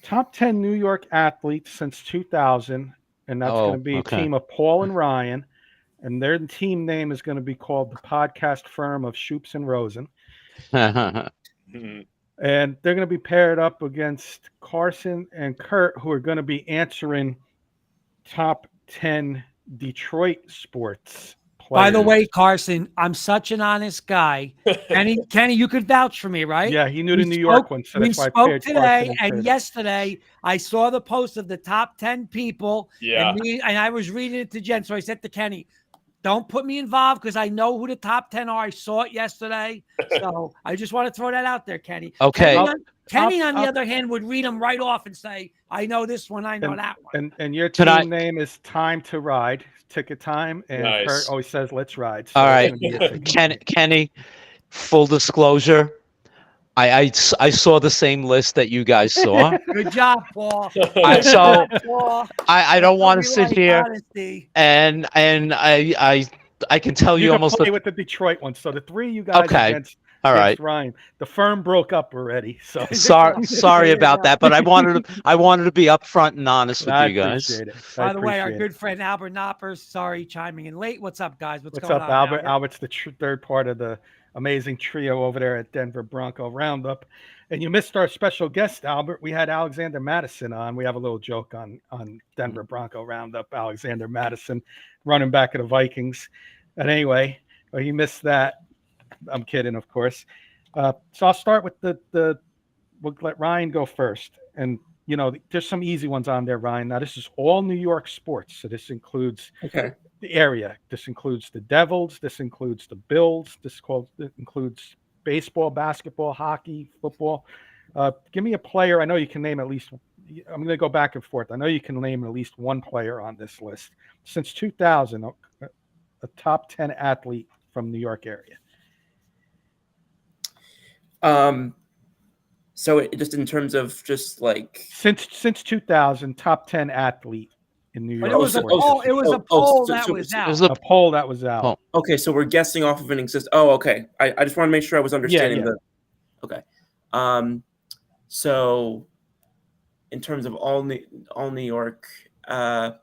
Top 10 New York athletes since 2000, and that's going to be a team of Paul and Ryan, and their team name is going to be called the podcast firm of Shoops and Rosen. And they're going to be paired up against Carson and Kurt, who are going to be answering top 10 Detroit sports players. By the way, Carson, I'm such an honest guy. Kenny, you could vouch for me, right? Yeah, he knew the New York one, so that's why I paired today and yesterday. I saw the post of the top 10 people, and I was reading it to Jen. So I said to Kenny, don't put me involved because I know who the top 10 are. I saw it yesterday. So I just want to throw that out there, Kenny. Okay. Kenny, on the other hand, would read them right off and say, I know this one, I know that one. And your team name is Time to Ride, Ticket Time, and Kurt always says, let's ride. So all right. Kenny, full disclosure, I saw the same list that you guys saw. Good job, Paul. I don't want to sit here and I can tell you almost play with the Detroit one. So the three you guys against Ryan. The firm broke up already. So sorry about that, but I wanted to be upfront and honest with you guys. By the way, our good friend Albert Knoppers, sorry chiming in late. What's up, guys? What's going up, on, Albert? Albert's the third part of the amazing trio over there at Denver Bronco Roundup. And you missed our special guest, Albert. We had Alexander Madison on. We have a little joke on Denver Bronco Roundup. Alexander Madison, running back of the Vikings. And anyway, you missed that. I'm kidding, of course. So I'll start with we'll let Ryan go first. And, there's some easy ones on there, Ryan. Now, this is all New York sports. So this includes the area. This includes the Devils. This includes the Bills. This includes baseball, basketball, hockey, football. Give me a player. I know you can name at least. I'm going to go back and forth. I know you can name at least one player on this list. Since 2000, a top 10 athlete from New York area. So just in terms of just like since 2000, top 10 athlete in New York. But it was a poll. It was a poll that was out. It was a poll that was out. Okay, so we're guessing off of an exist. Oh, okay. I just want to make sure I was understanding Okay. So in terms of all New York, all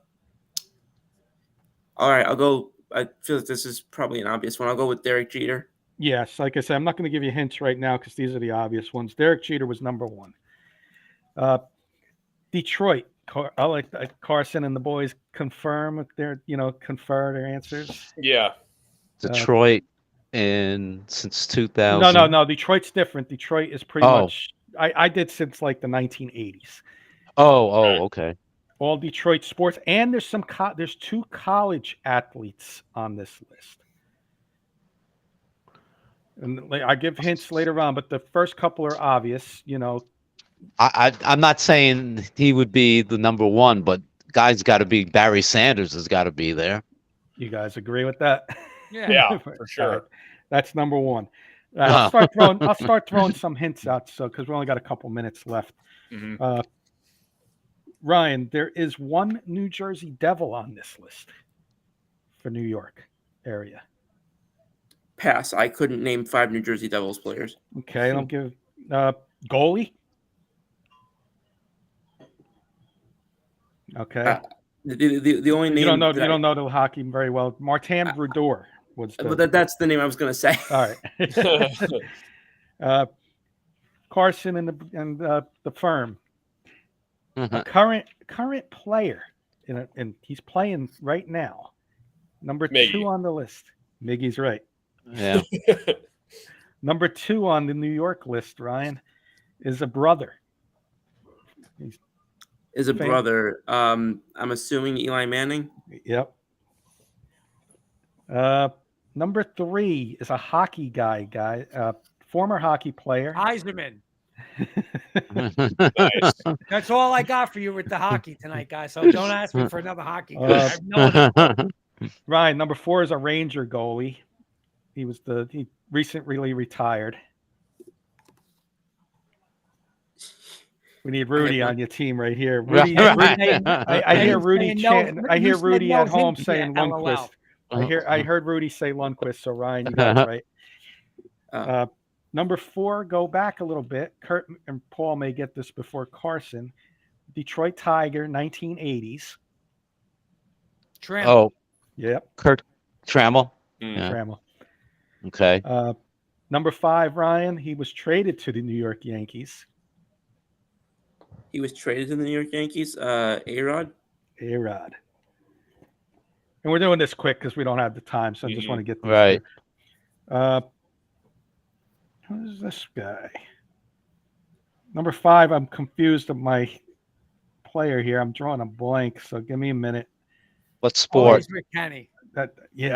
right, I'll go. I feel that this is probably an obvious one. I'll go with Derek Jeter. Yes, like I said, I'm not going to give you hints right now because these are the obvious ones. Derek Jeter was number one. Detroit. I like Carson and the boys confer their answers. Yeah. Detroit since 2000. No. Detroit's different. Detroit is pretty much. I did since like the 1980s. Okay. All Detroit sports, and there's two college athletes on this list. And I give hints later on, but the first couple are obvious. I'm not saying he would be the number one, but guy's got to be Barry Sanders has got to be there. You guys agree with that? Yeah, for sure. Right. That's number one. I'll start throwing some hints out, because we only got a couple minutes left. Mm-hmm. Ryan, there is one New Jersey Devil on this list for New York area. Pass. I couldn't name 5 New Jersey Devils players. Okay, I'll give goalie. Okay. The only name you don't know the hockey very well. Martin Brodeur was. That's the name I was going to say. All right. Carson and the firm. Mm-hmm. A current player, and he's playing right now. Number Miggy. 2 on the list. Miggy's right. Yeah. Number 2 on the New York list, Ryan, is a brother. Brother. I'm assuming Eli Manning. Yep. Number 3 is a hockey guy, former hockey player. Heisman. Nice. That's all I got for you with the hockey tonight, guys. So don't ask me for another hockey guy. I have no idea. Ryan, number 4 is a Ranger goalie. He recently retired. We need Rudy on your team right here. Rudy, I hear Rudy chanting. I hear Rudy at home saying Lundqvist. I heard Rudy say Lundqvist. So Ryan, you got it right. Number 4, go back a little bit. Kurt and Paul may get this before Carson. Detroit Tiger, 1980s. Trammell. Oh, Yep, Kurt Trammell. Mm. Yeah. Trammell. Okay. Number 5, Ryan. He was traded to the New York Yankees. He was traded to the New York Yankees. A-Rod. A-Rod. And we're doing this quick because we don't have the time, so I just want to get these Right. through. Who's this guy? Number 5, I'm confused of my player here. I'm drawing a blank, so give me a minute. What sport? Always Rick Kenny. I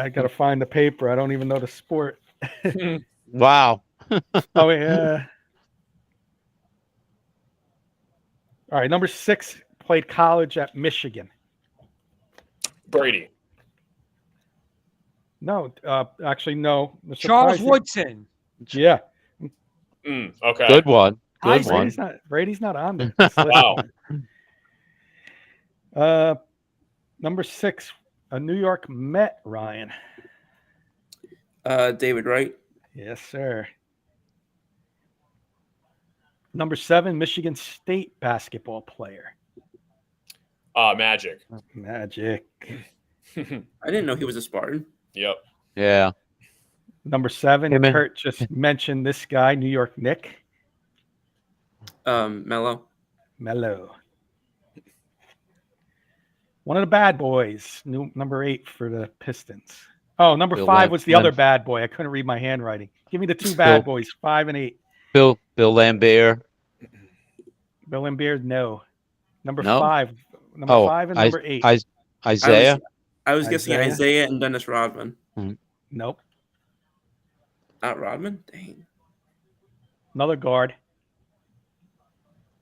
got to find the paper. I don't even know the sport. Wow. Oh, yeah. All right, number 6, played college at Michigan. Brady. No, actually, no. Charles Surprising. Woodson. Yeah. Okay. Good one. Good Heisman. one. Brady's not on there. This list. Wow. Number 6, a New York Met, Ryan. David Wright. Yes, sir. Number 7, Michigan State basketball player. Magic. Magic. I didn't know he was a Spartan. Yep. Yeah. Number 7, Hey, man. Kurt just mentioned this guy, New York Nick. Mello. One of the bad boys. Number 8 for the Pistons. Oh, number Bill 5 was the Lam- other bad boy. I couldn't read my handwriting. Give me the 2 bad boys, 5 and 8. Bill Lambert. Bill Laimbeer, no. Number No? 5. Number 5 and number 8. Isaiah. I was guessing Isaiah and Dennis Rodman. Nope. Not Rodman? Dang. Another guard.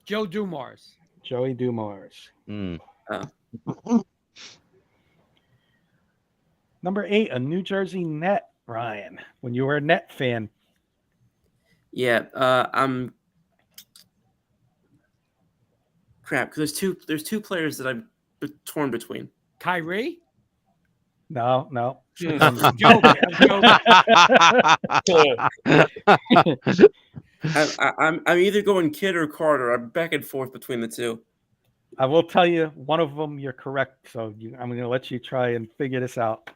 Joe Dumars. Joey Dumars. Number 8, a New Jersey Net, Ryan. When you were a Net fan. Yeah, I'm crap because there's two players that I'm torn between. Kyrie. No. I'm joking. I'm either going Kidd or Carter. I'm back and forth between the two. I will tell you, one of them you're correct. So I'm going to let you try and figure this out.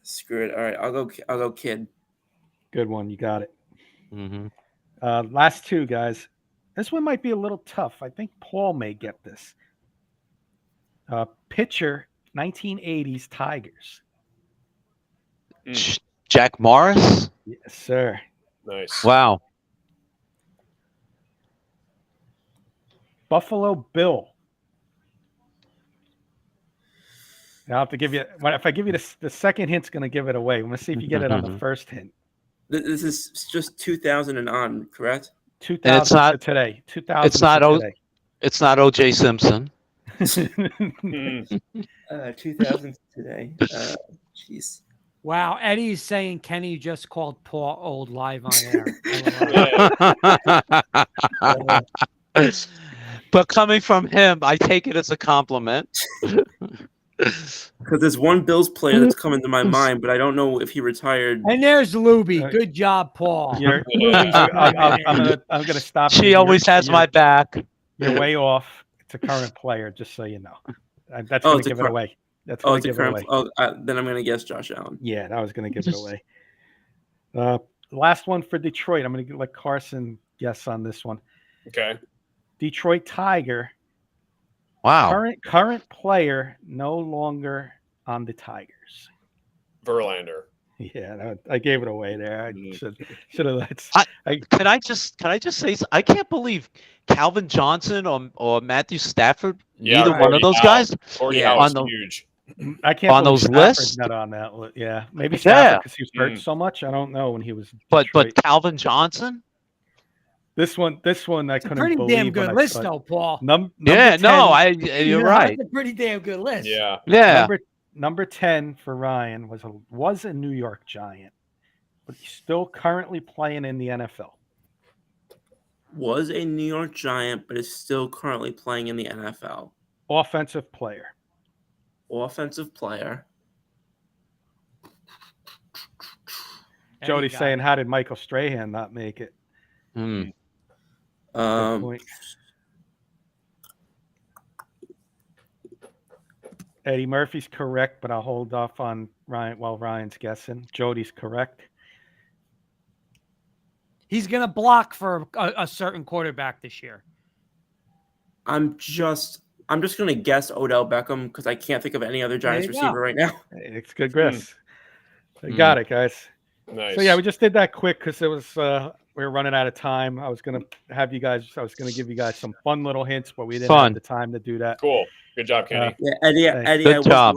Screw it. All right, I'll go Kidd. Good one. You got it. Mm-hmm. Last 2, guys. This one might be a little tough. I think Paul may get this. Pitcher, 1980s Tigers. Jack Morris. Yes, sir. Nice. Wow. Buffalo Bill. Now I have to give you. If I give you the second hint's going to give it away. I'm going to see if you get it on the first hint. This is just 2000 and on, correct? 2000 it's not, to today. 2000 it's not to today. It's not O.J. Simpson. 2000 today. Jeez. Wow, Eddie's saying Kenny just called Paul old live on air. But coming from him, I take it as a compliment. Because there's one Bills player that's coming to my mind, but I don't know if he retired. And there's Luby. Good job, Paul. I'm gonna stop. She always has my back. You're way off. It's a current player, just so you know. That's going to give it away. That's going to give it away. Then I'm going to guess Josh Allen. Yeah, that was going to give it away. Last one for Detroit. I'm going to let Carson guess on this one. Okay. Detroit Tiger. Wow. Current player, no longer on the Tigers. Verlander. Yeah, I gave it away there. I should have. Can I just say I can't believe Calvin Johnson or Matthew Stafford. Neither one of those guys. Huge. I can't on believe those Stafford's lists. not on that list. Yeah, maybe Stafford because he was hurt so much. I don't know when he was. But Calvin Johnson. This one I couldn't pretty believe. Damn good list, though, Paul. You're 10, right. That's a pretty damn good list. Yeah. Number 10 for Ryan was a New York Giant, but he's still currently playing in the NFL. Was a New York Giant, but is still currently playing in the NFL. Offensive player. Jody's saying, how did Michael Strahan not make it? Hmm. Good point. Eddie Murphy's correct, but I'll hold off on Ryan while Ryan's guessing. Jody's correct. He's going to block for a certain quarterback this year. I'm just gonna guess Odell Beckham because I can't think of any other Giants receiver right now. It's good guess. You got it, guys. Nice. So yeah, we just did that quick because it was we were running out of time. I was gonna give you guys some fun little hints, but we didn't have the time to do that. Cool. Good job, Kenny. Yeah, Eddie, Good job.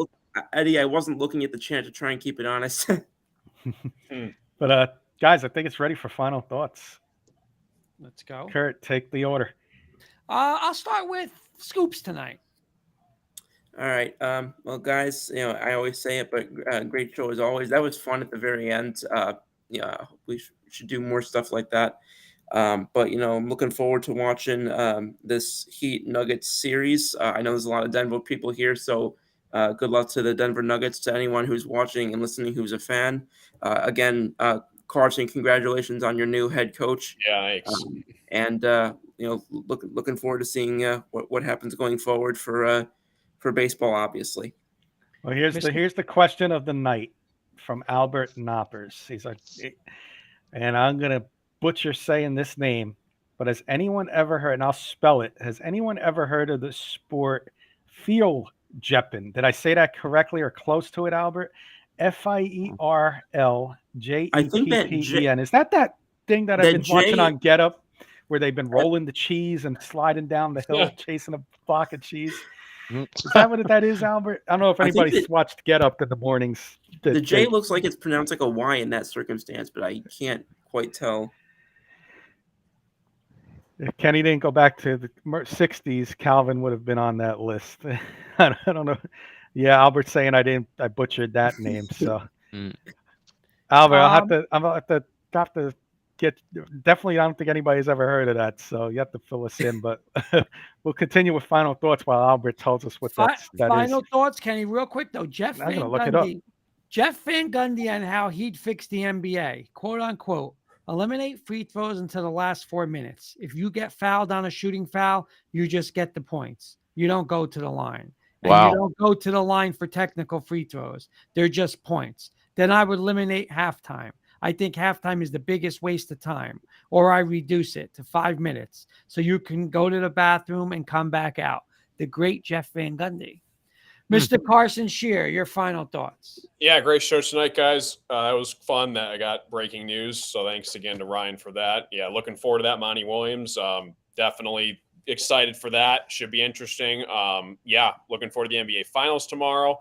Eddie, I wasn't looking at the chat to try and keep it honest. But guys, I think it's ready for final thoughts. Let's go. Kurt, take the order. I'll start with Scoops tonight. All right. Well, guys, I always say it, but great show as always. That was fun at the very end. We should do more stuff like that. But I'm looking forward to watching this Heat Nuggets series. I know there's a lot of Denver people here, so good luck to the Denver Nuggets. To anyone who's watching and listening who's a fan, again, Carson, congratulations on your new head coach. Yeah, thanks. And looking forward to seeing what happens going forward for baseball, obviously. Well, here's the question of the night from Albert Knoppers. He's like, and I'm gonna butcher saying this name, but has anyone ever heard? And I'll spell it. Has anyone ever heard of the sport Fierljeppen? Did I say that correctly or close to it, Albert? Fierljeppen. Is that thing that I've been watching on Get Up, where they've been rolling the cheese and sliding down the hill, chasing a block of cheese? Is that what that is, Albert? I don't know if anybody's watched Get Up in the mornings. The J looks like it's pronounced like a Y in that circumstance, but I can't quite tell. If Kenny didn't go back to the 60s, Calvin would have been on that list. I don't know. Yeah, Albert's saying I butchered that name. So, Albert, I'll have to get. Definitely, I don't think anybody's ever heard of that. So you have to fill us in. But we'll continue with final thoughts while Albert tells us what that is. Final thoughts, Kenny, real quick though. Jeff Van Gundy on how he'd fix the NBA, quote unquote. Eliminate free throws until the last 4 minutes. If you get fouled on a shooting foul, you just get the points. You don't go to the line. And you don't go to the line for technical free throws. They're just points. Then I would eliminate halftime. I think halftime is the biggest waste of time. Or I reduce it to 5 minutes so you can go to the bathroom and come back out. The great Jeff Van Gundy. Mr. Carson Shear, your final thoughts. Yeah, great show tonight, guys. It was fun that I got breaking news. So thanks again to Ryan for that. Yeah, looking forward to that. Monty Williams. Definitely excited for that. Should be interesting. Looking forward to the NBA Finals tomorrow.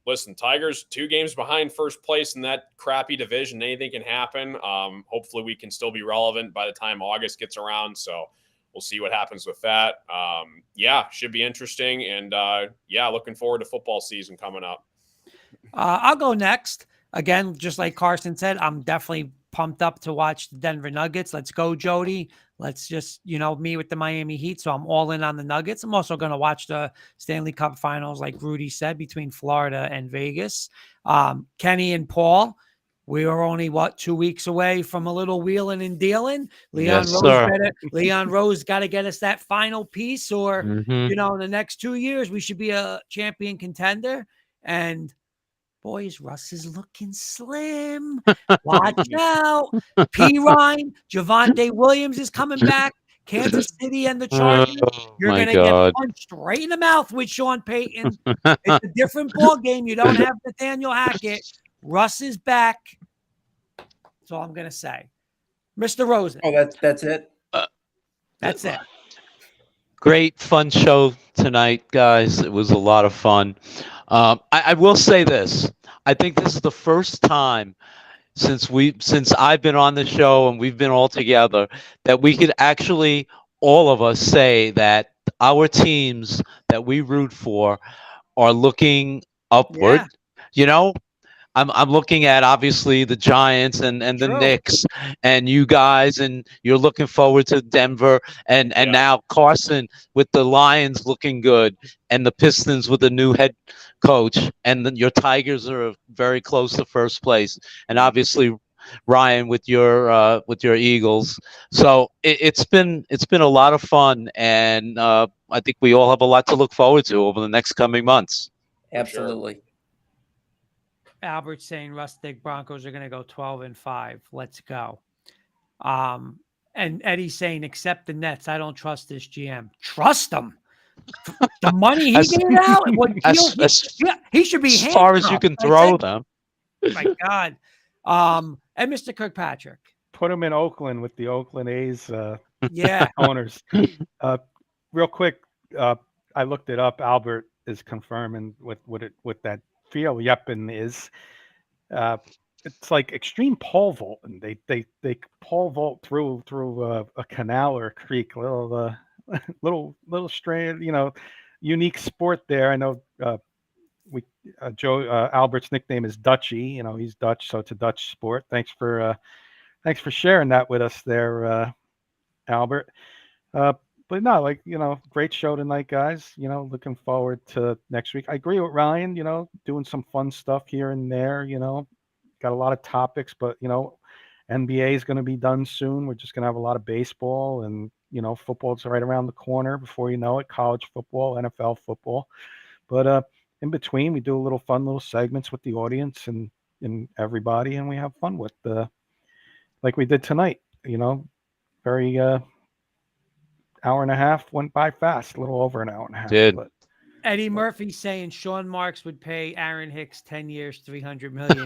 Listen, Tigers 2 games behind first place in that crappy division. Anything can happen. Hopefully we can still be relevant by the time August gets around. So we'll see what happens with that. Should be interesting. And looking forward to football season coming up. I'll go next. Again, just like Carson said, I'm definitely pumped up to watch the Denver Nuggets. Let's go, Jody. Let's just, me with the Miami Heat. So I'm all in on the Nuggets. I'm also going to watch the Stanley Cup Finals, like Rudy said, between Florida and Vegas. Kenny and Paul, we are only, 2 weeks away from a little wheeling and dealing. Leon Rose got to get us that final piece, or, in the next 2 years, we should be a champion contender. And boys, Russ is looking slim. Watch out. P-Ryan, Javonte Williams is coming back. Kansas City and the Chargers. You're going to get punched right in the mouth with Sean Payton. It's a different ball game. You don't have Nathaniel Hackett. Russ is back. That's all I'm going to say. Mr. Rosen. Oh, that's it? That's it. Great, fun show tonight, guys. It was a lot of fun. I will say this. I think this is the first time since I've been on the show and we've been all together that we could actually, all of us, say that our teams that we root for are looking upward. Yeah. I'm looking at obviously the Giants and the Knicks and you guys, and you're looking forward to Denver and now Carson with the Lions looking good and the Pistons with the new head coach, and then your Tigers are very close to first place. And obviously Ryan, with your Eagles. So it's been a lot of fun, and I think we all have a lot to look forward to over the next coming months. Absolutely. Albert saying Rustic Broncos are going to go 12-5. Let's go. And Eddie saying, accept the Nets. I don't trust this GM. Trust him. The money he gave out. He should be as far as you can throw them. Oh my God. And Mr. Kirkpatrick. Put him in Oakland with the Oakland A's owners. Real quick, I looked it up. Albert is confirming what that field Yeppin is. It's like extreme pole vaulting. They pole vault through a canal or a creek. Little strand, unique sport there. I know Albert's nickname is Dutchy. He's Dutch, so it's a Dutch sport. Thanks for sharing that with us there, Albert. But no, great show tonight, guys. Looking forward to next week. I agree with Ryan, doing some fun stuff here and there, got a lot of topics, but, NBA is going to be done soon. We're just going to have a lot of baseball, and, football's right around the corner before you know it, college football, NFL football. But in between, we do a little fun little segments with the audience and everybody, and we have fun with like we did tonight, very hour and a half went by fast, a little over an hour and a half. But Eddie Murphy saying Sean Marks would pay Aaron Hicks 10 years, $300 million.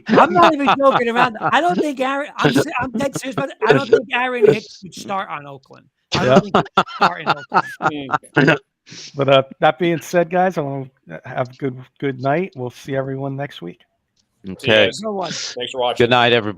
I'm not even joking around. I don't think I'm dead serious, but I don't think Aaron Hicks would start on Oakland. I don't think he'd start in Oakland. But that being said, guys, I want to have a good night. We'll see everyone next week. Okay. Thanks for watching. Good night, everybody.